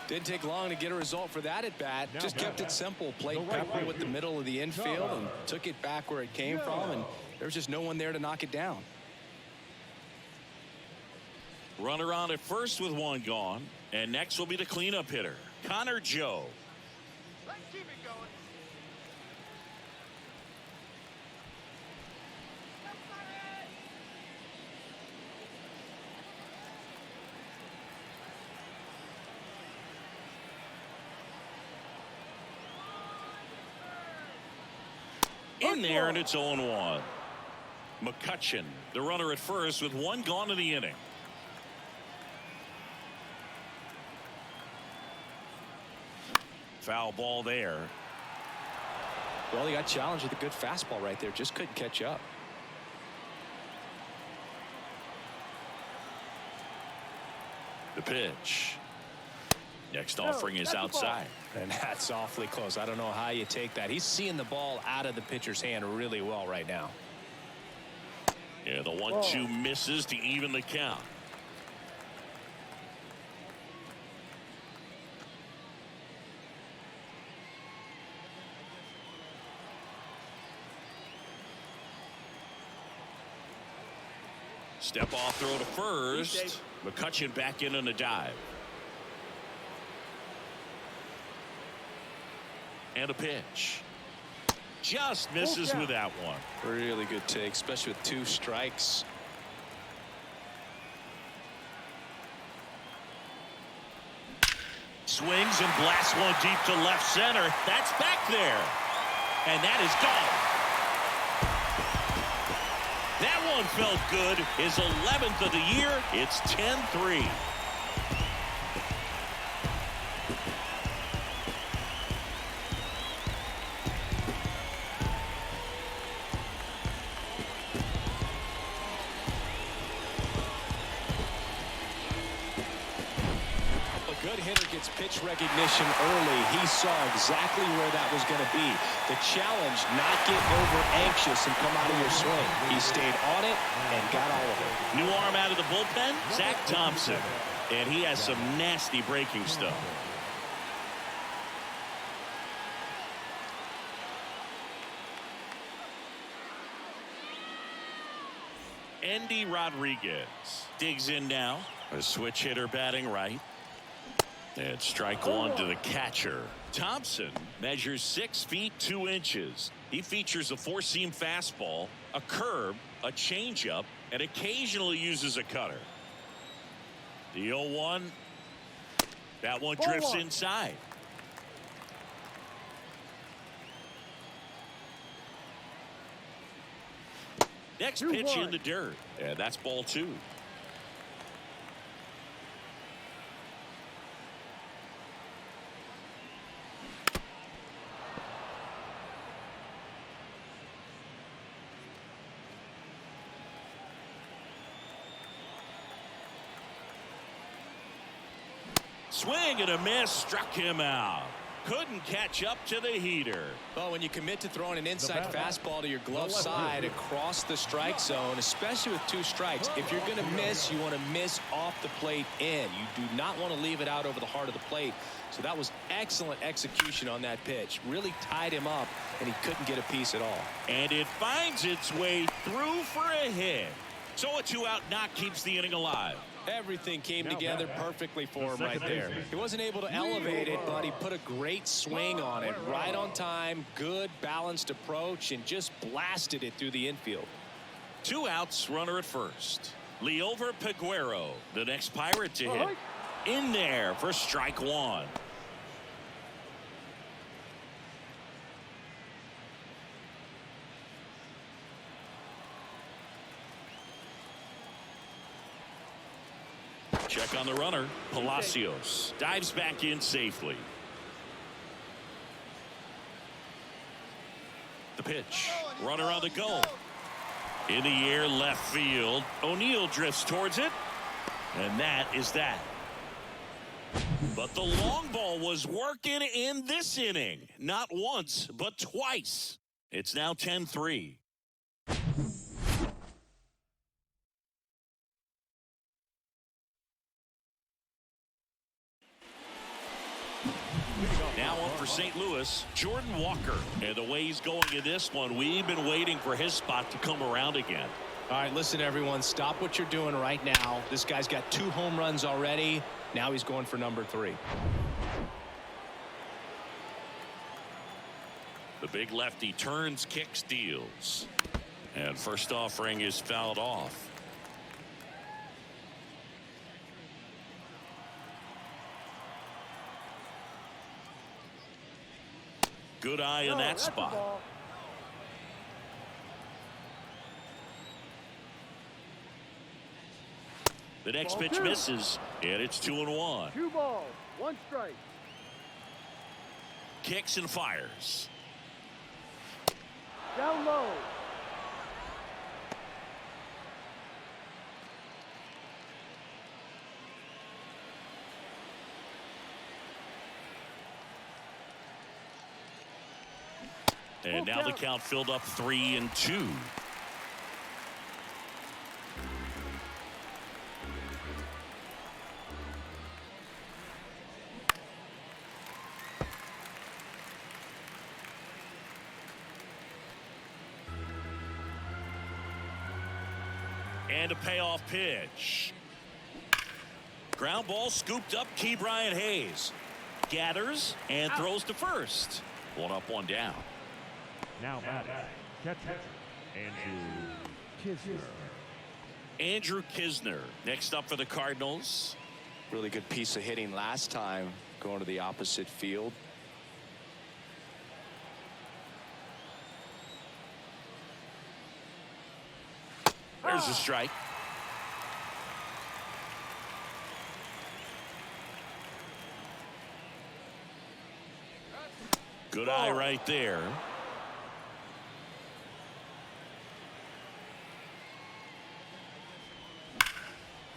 Didn't take long to get a result for that at bat. Just kept it simple. Played pepper with the middle of the infield and took it back where it came from. And there was just no one there to knock it down. Runner on at first with one gone. And next will be the cleanup hitter, Connor Joe. Let's keep it going. In there, and it's 0-1. McCutcheon, the runner at first with one gone in the inning. Foul ball there. Well, he got challenged with a good fastball right there. Just couldn't catch up. The pitch. Next offering is outside. And that's awfully close. I don't know how you take that. He's seeing the ball out of the pitcher's hand really well right now. Yeah, the 1-2 misses to even the count. Step off throw to first. McCutcheon back in on a dive. And a pitch. Just misses with that one. Really good take, especially with 2 strikes. Swings and blasts one deep to left center. That's back there. And that is gone. That one felt good. His 11th of the year. It's 10-3. Pitch recognition early. He saw exactly where that was going to be. The challenge, not get over anxious and come out of your swing. He stayed on it and got all of it. New arm out of the bullpen, Zach Thompson. And he has some nasty breaking stuff. Andy Rodriguez digs in now. A switch hitter batting right. And strike one to the catcher. Thompson measures 6 feet 2 inches. He features a four-seam fastball, a curve, a changeup, and occasionally uses a cutter. The 0-1. That one drifts inside. Next pitch in the dirt. And that's ball 2. Swing and a miss, struck him out. Couldn't catch up to the heater. Well, when you commit to throwing an inside fastball to your glove side across the strike zone, especially with 2 strikes, if you're going to miss, you want to miss off the plate in. You do not want to leave it out over the heart of the plate. So that was excellent execution on that pitch. Really tied him up, and he couldn't get a piece at all. And it finds its way through for a hit. So a 2-out knock keeps the inning alive. Everything came together perfectly for him right there. He wasn't able to elevate it, but he put a great swing on it. Right on time, good balanced approach, and just blasted it through the infield. 2 outs, runner at first. Liover Peguero, the next Pirate to hit. In there for strike 1. Check on the runner. Palacios dives back in safely. The pitch. Runner on the go. In the air, left field. O'Neill drifts towards it. And that is that. But the long ball was working in this inning. Not once, but twice. It's now 10-3. Now up for St. Louis, Jordan Walker. And the way he's going in this one, we've been waiting for his spot to come around again. All right, listen, everyone, stop what you're doing right now. This guy's got 2 home runs already. Now he's going for number 3. The big lefty turns, kicks, deals. And first offering is fouled off. Good eye in that spot. The next pitch misses, and it's 2-1. 2 balls, 1 strike. Kicks and fires. Down low. And now the count filled up 3-2. And a payoff pitch. Ground ball scooped up. Key Brian Hayes gathers and throws to first. 1 up, 1 down. Now batting, catcher, Andrew Kisner. Andrew Kisner next up for the Cardinals. Really good piece of hitting last time. going to the opposite field. There's a strike. Good eye right there.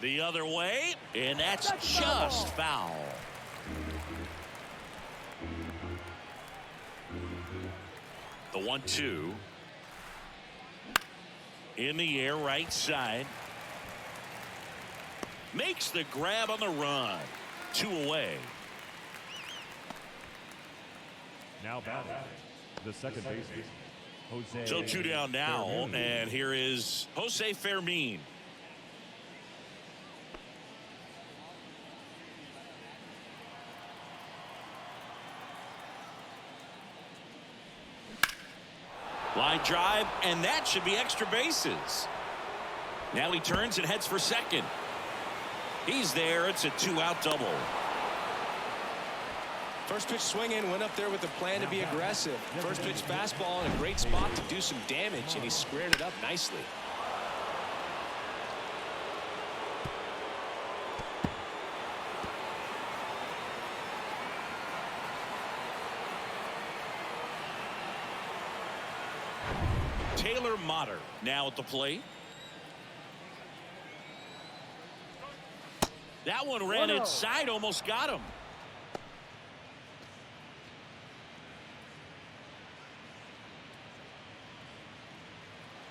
The other way, and that's just foul. The 1-2. In the air, right side. Makes the grab on the run. 2 away. Now batting, the second baseman, Jose. So 2 down now, and here is Jose Fermin. Line drive, and that should be extra bases. Now he turns and heads for second. He's there. It's a 2-out double. First pitch swinging, went up there with a plan to be aggressive. First pitch fastball in a great spot to do some damage, and he squared it up nicely. Taylor Motter now at the plate. That one ran inside, almost got him.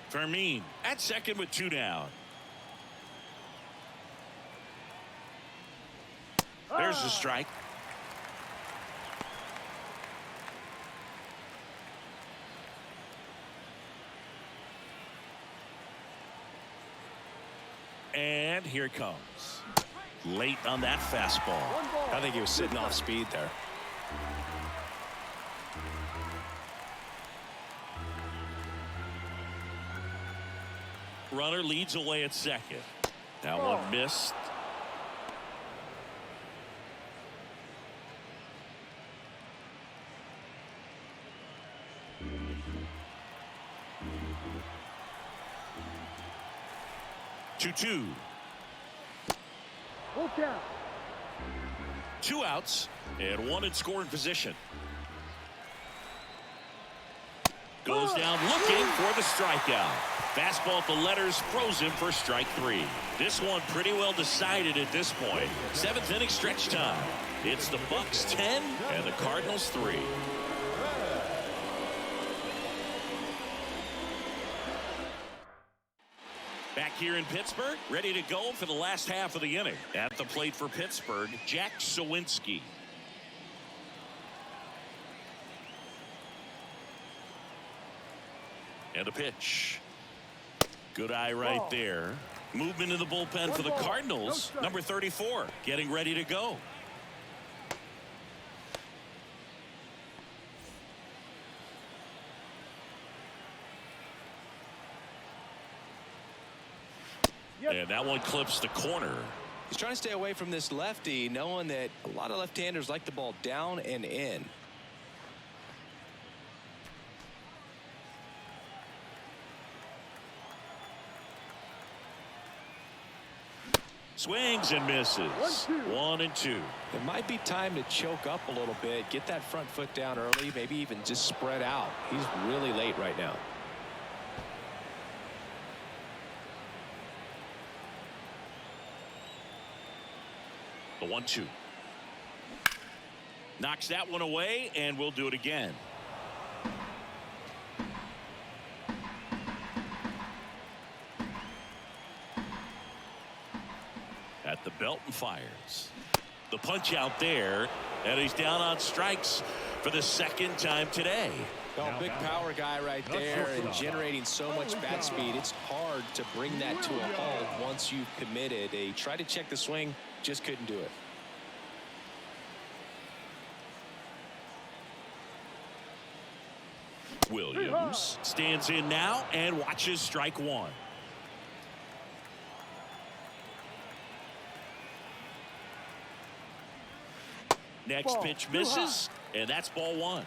Fermin at second with 2 down. There's the strike. And here it comes. Late on that fastball. I think he was sitting off speed there. Runner leads away at second. That one missed. Two. Full count. 2 outs and 1 in scoring position. Goes down looking for the strikeout. Fastball at the letters froze him for strike 3. This one pretty well decided at this point. 7th inning stretch time. It's the Bucks 10 and the Cardinals 3. Back here in Pittsburgh, ready to go for the last half of the inning. At the plate for Pittsburgh, Jack Sawinski. And a pitch. Good eye right there. Movement in the bullpen for the Cardinals. Number 34, getting ready to go. And that one clips the corner. He's trying to stay away from this lefty, knowing that a lot of left-handers like the ball down and in. Swings and misses. 1-2. It might be time to choke up a little bit, get that front foot down early, maybe even just spread out. He's really late right now. The 1-2. Knocks that one away, and we'll do it again. At the belt and fires. The punch out there, and he's down on strikes for the 2nd time today. Oh, big power guy right there, and generating so much bat speed. It's hard to bring that to a halt once you've committed. They tried to check the swing, just couldn't do it. Williams stands in now and watches strike 1. Next pitch misses, and that's ball one.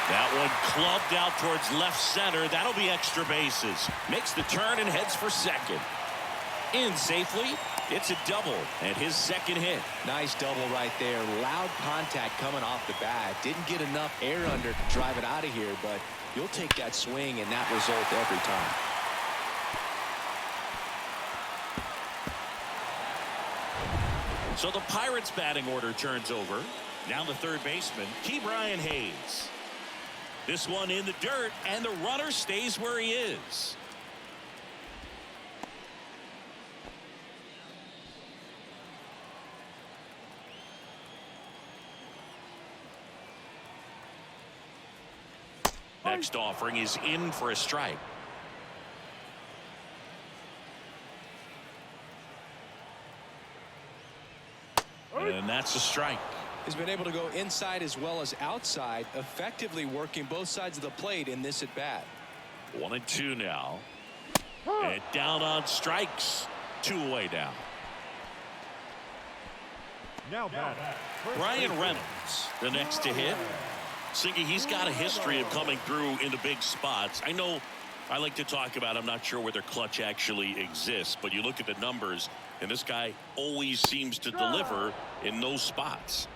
That one clubbed out towards left center. That'll be extra bases. Makes the turn and heads for second. In safely. It's a double and his second hit. Nice double right there. Loud contact coming off the bat. Didn't get enough air under to drive it out of here, but you'll take that swing and that result every time. So the Pirates batting order turns over. Now the third baseman, Brian Hayes. This one in the dirt, and the runner stays where he is. Next offering is in for a strike. And that's a strike. He's been able to go inside as well as outside, effectively working both sides of the plate in this at bat. 1-2 now. And down on strikes. 2 away now. Now back. Brian Reynolds, the next to hit. Singy, he's got a history of coming through into big spots. I know I like to talk about, I'm not sure whether clutch actually exists, but you look at the numbers, and this guy always seems to deliver in those spots.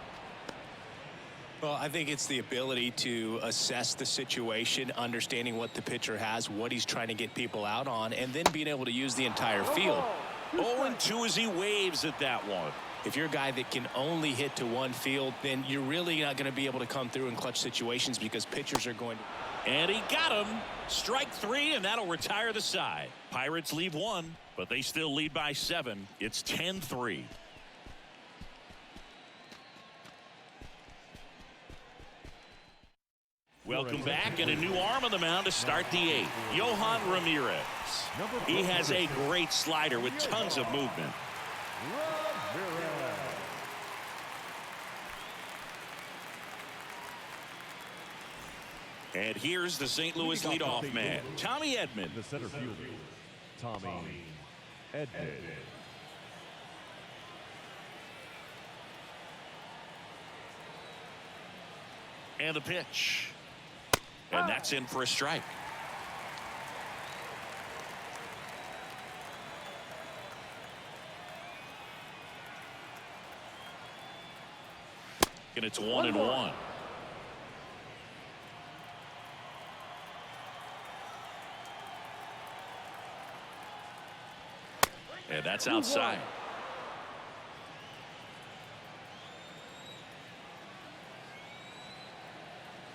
Well, I think it's the ability to assess the situation, understanding what the pitcher has, what he's trying to get people out on, and then being able to use the entire field. 0-2 as he waves at that one. If you're a guy that can only hit to one field, then you're really not going to be able to come through in clutch situations because pitchers are going to. And he got him. Strike 3, and that'll retire the side. Pirates leave 1, but they still lead by 7. It's 10-3. Welcome back, and a new arm on the mound to start the 8th. Yohan Ramirez. He has a great slider with tons of movement. And here's the St. Louis leadoff man, Tommy Edman. The center fielder, Tommy Edman. And the pitch. And that's in for a strike. And it's 1-1. And that's outside.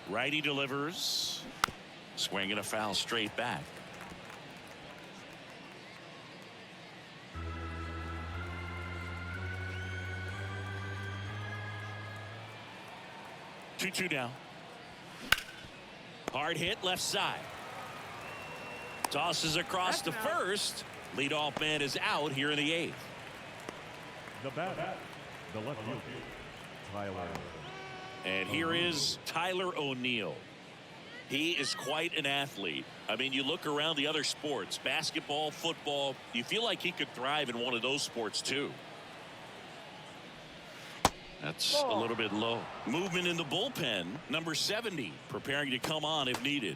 Righty delivers. Swing and a foul straight back. Two down. Hard hit left side. Tosses across to first. Leadoff man is out here in the 8th. The batter, the left fielder, Tyler. And here is Tyler O'Neill. He is quite an athlete. I mean, you look around the other sports, basketball, football, you feel like he could thrive in one of those sports too. That's a little bit low. Movement in the bullpen, number 70, preparing to come on if needed.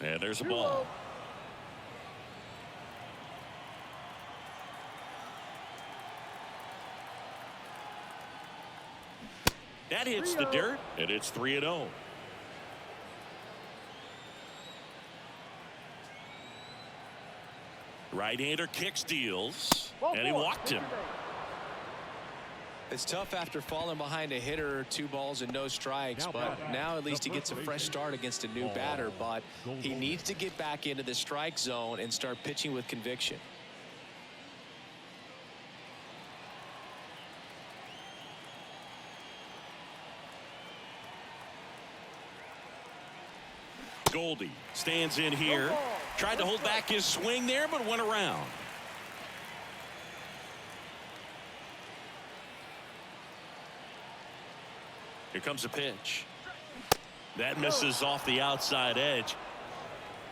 And there's a ball. That hits the dirt, and it's 3-0. Right-hander kicks, deals, and he walked him. It's tough after falling behind a hitter, 2 balls and no strikes, but now at least he gets a fresh start against a new batter, but he needs to get back into the strike zone and start pitching with conviction. Goldie stands in here, tried to hold back his swing there, but went around. Here comes a pitch. That misses off the outside edge.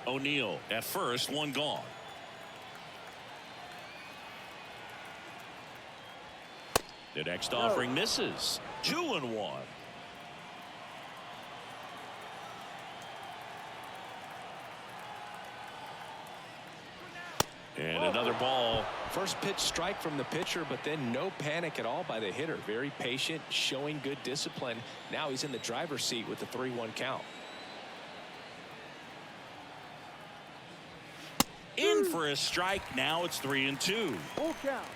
O'Neill at first, one gone. The next offering misses. 2-1. And another ball. First pitch strike from the pitcher, but then no panic at all by the hitter. Very patient, showing good discipline. Now he's in the driver's seat with the 3-1 count. In for a strike. Now it's 3-2. Full count.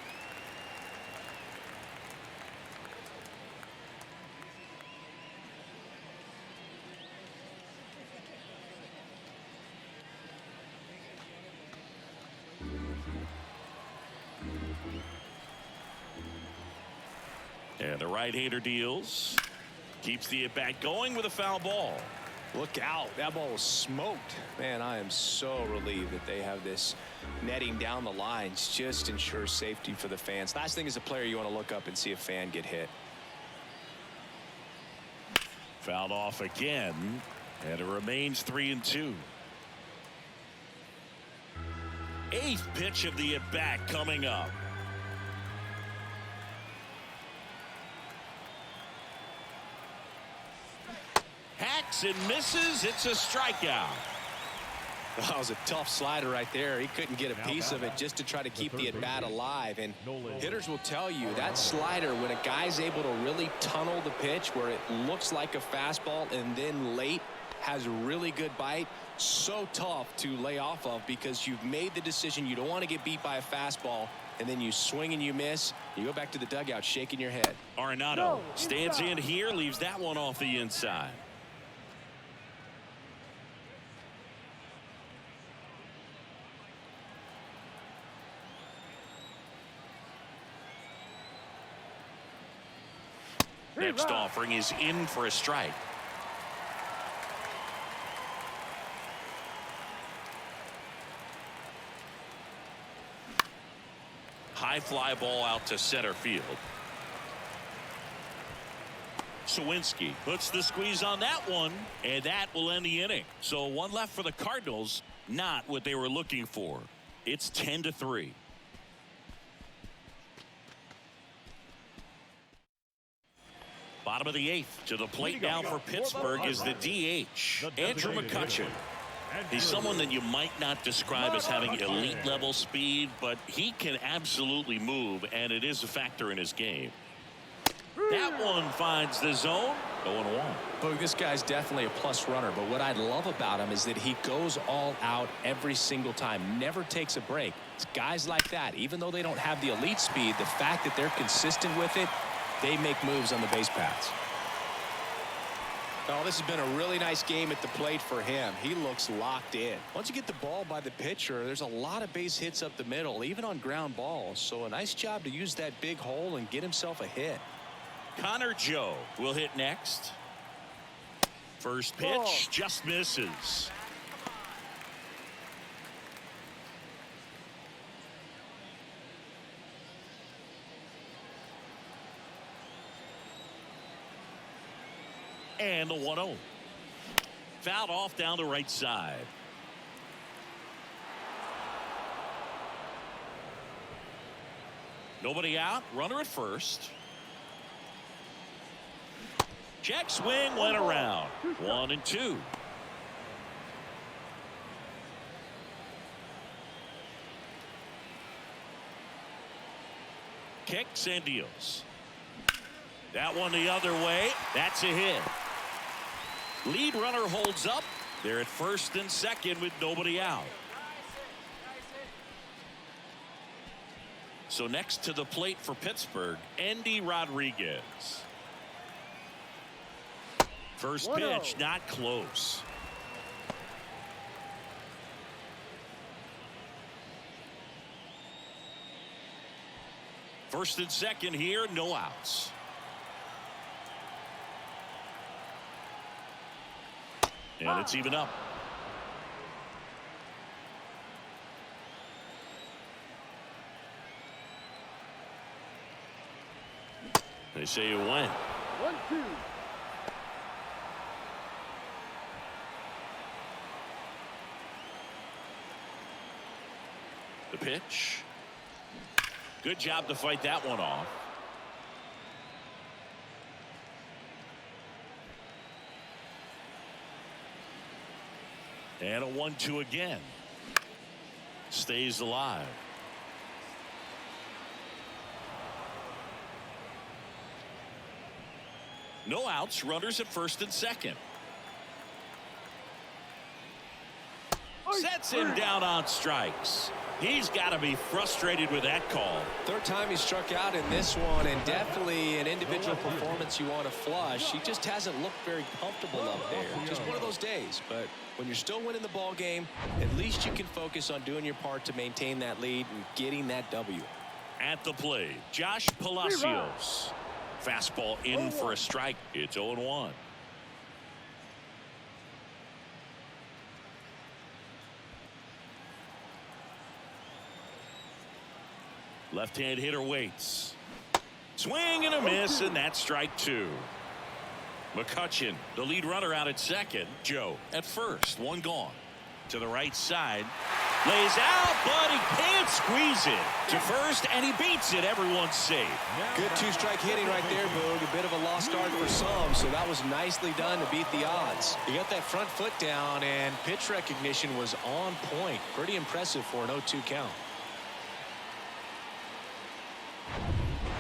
And the right-hander deals. Keeps the at-bat going with a foul ball. Look out. That ball was smoked. Man, I am so relieved that they have this netting down the lines. Just ensures safety for the fans. Last thing as a player, you want to look up and see a fan get hit. Fouled off again. And it remains 3-2. Eighth pitch of the at-bat coming up. Hacks and misses. It's a strikeout. That was a tough slider right there. He couldn't get a piece of it just to try to keep the at-bat alive. And hitters will tell you that slider, when a guy's able to really tunnel the pitch where it looks like a fastball and then late has a really good bite, so tough to lay off of because you've made the decision you don't want to get beat by a fastball, and then you swing and you miss. You go back to the dugout shaking your head. Arenado stands in here, leaves that one off the inside. Next offering is in for a strike. High fly ball out to center field. Sawinski puts the squeeze on that one, and that will end the inning. So one left for the Cardinals, not what they were looking for. It's 10-3. Bottom of the eighth. To the plate now for Pittsburgh is the DH, Andrew McCutchen. He's someone that you might not describe as having elite level speed, but he can absolutely move, and it is a factor in his game. That one finds the zone. 0-1. Look, this guy's definitely a plus runner, but what I love about him is that he goes all out every single time, never takes a break. It's guys like that, even though they don't have the elite speed, the fact that they're consistent with it, they make moves on the base paths. Oh, this has been a really nice game at the plate for him. He looks locked in. Once you get the ball by the pitcher, there's a lot of base hits up the middle, even on ground balls. So a nice job to use that big hole and get himself a hit. Connor Joe will hit next. First pitch just misses. And the 1-0. Fouled off down the right side. Nobody out. Runner at first. Check swing went around. 1-2. Kicks and deals. That one the other way. That's a hit. Lead runner holds up. They're at first and second with nobody out. So next to the plate for Pittsburgh, Andy Rodriguez. First pitch not close. First and second here, no outs. And it's even up. They say you win. 1-2. The pitch. Good job to fight that one off. And a 1-2 again. Stays alive. No outs, runners at first and second. Sets him down on strikes. He's got to be frustrated with that call. Third time he struck out in this one, and definitely an individual performance you want to flush. He just hasn't looked very comfortable up there. Just one of those days. But when you're still winning the ball game, at least you can focus on doing your part to maintain that lead and getting that W. At the plate, Josh Palacios. Fastball in for a strike. It's 0-1. Left-hand hitter waits. Swing and a miss, and that's strike 2. McCutchen, the lead runner, out at second. Joe at first, one gone. To the right side. Lays out, but he can't squeeze it. To first, and he beats it. Everyone's safe. Good two-strike hitting right there, Boog. A bit of a lost start for some, so that was nicely done to beat the odds. He got that front foot down, and pitch recognition was on point. Pretty impressive for an 0-2 count.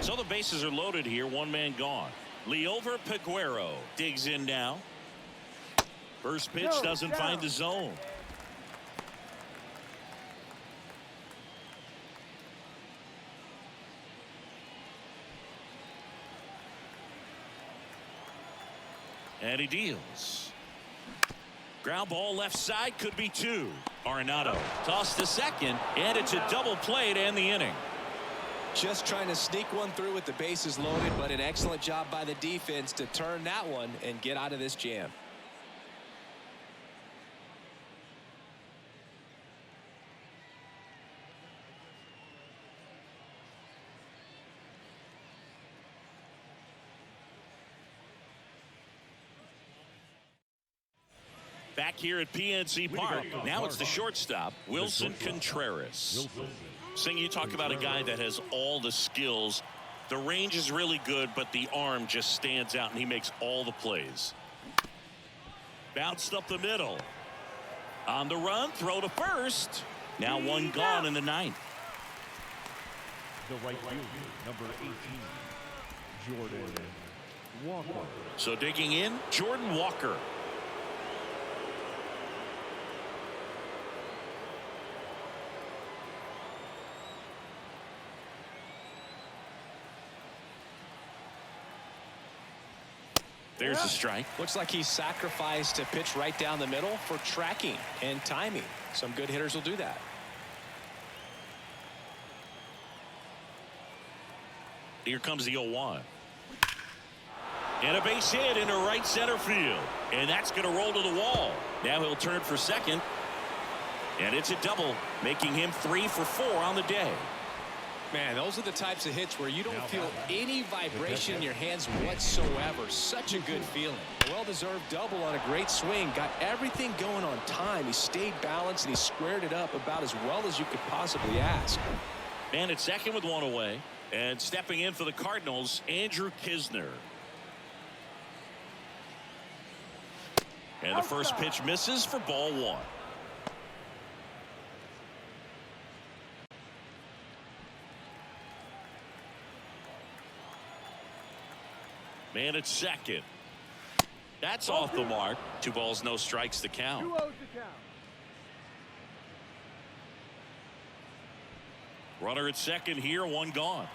So the bases are loaded here. One man gone. Liover Peguero digs in now. First pitch doesn't find the zone. And he deals. Ground ball left side, could be 2. Arenado tossed to second, and it's a double play to end the inning. Just trying to sneak one through with the bases loaded, but an excellent job by the defense to turn that one and get out of this jam. Back here at PNC Park. Now it's the shortstop, Wilson Contreras. Sing, you talk about a guy that has all the skills. The range is really good, but the arm just stands out, and he makes all the plays. Bounced up the middle. On the run, throw to first. Now one gone in the ninth. The right fielder, number 18, Jordan Walker. So digging in, Jordan Walker. There's a strike. Looks like he sacrificed a pitch right down the middle for tracking and timing. Some good hitters will do that. Here comes the 0-1. And a base hit into right center field. And that's going to roll to the wall. Now he'll turn for second. And it's a double, making him 3 for 4 on the day. Man, those are the types of hits where you don't feel any vibration in your hands whatsoever. Such a good feeling. A well-deserved double on a great swing. Got everything going on time. He stayed balanced and he squared it up about as well as you could possibly ask. Man at second with one away. And stepping in for the Cardinals, Andrew Kisner. And the first pitch misses for ball 1. Man at second. That's off the mark. 2 balls, no strikes to count. 2-0 to count. Runner at second here, one gone.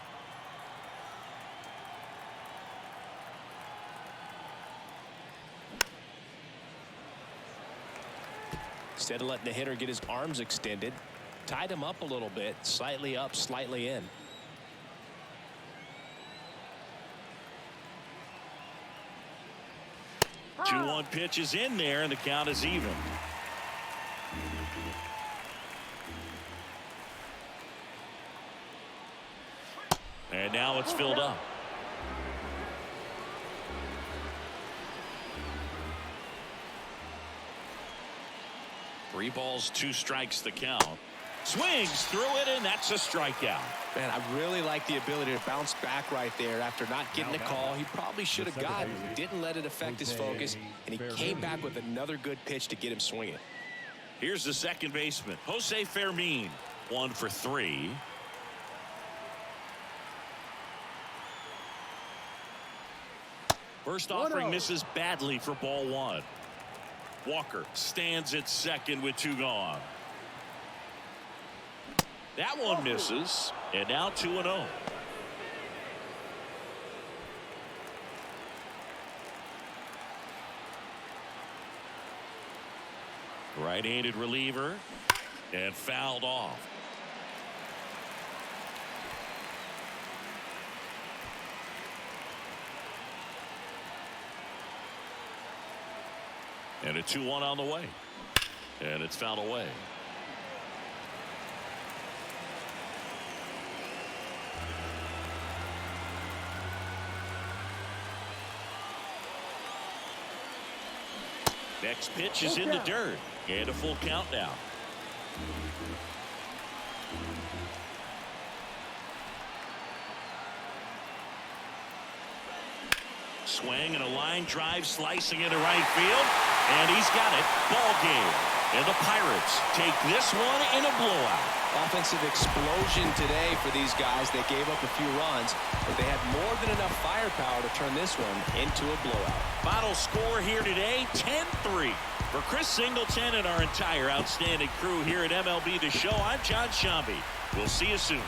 Instead of letting the hitter get his arms extended, tied him up a little bit, slightly up, slightly in. 2-1 pitch is in there, and the count is even. And now it's filled up. Three balls, 2 strikes the count. Swings through it, and that's a strikeout. Man, I really like the ability to bounce back right there after not getting a call. He probably should have gotten. Didn't let it affect his focus, and he came back with another good pitch to get him swinging. Here's the second baseman, Jose Fermin. 1 for 3. First offering misses badly for ball 1. Walker stands at second with 2 gone. That one misses, and now 2-0. Right-handed reliever, and fouled off. And a 2-1 on the way. And it's fouled away. Next pitch is in the dirt. And a full count now. Swing and a line drive slicing into right field. And he's got it. Ball game. And the Pirates take this one in a blowout. Offensive explosion today for these guys. They gave up a few runs, but they had more than enough firepower to turn this one into a blowout. Final score here today, 10-3. For Chris Singleton and our entire outstanding crew here at MLB The Show, I'm John Shambi. We'll see you soon.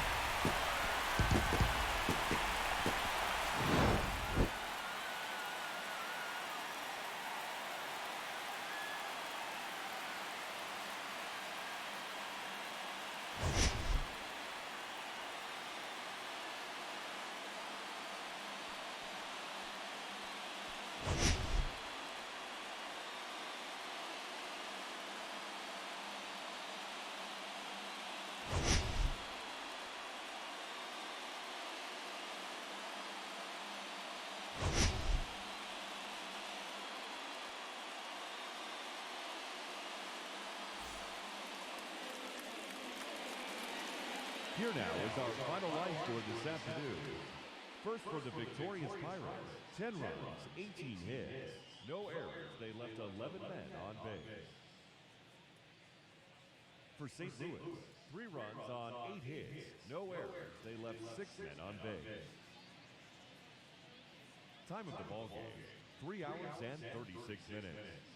Here now is our final line score this afternoon. First for the victorious Pirates, 10 runs, 18 hits, no errors. They left 11 men on base. For St. Louis, 3 runs on 8 hits, no errors. They left 6 men on base. Time of the ball game, 3 hours and 36 minutes.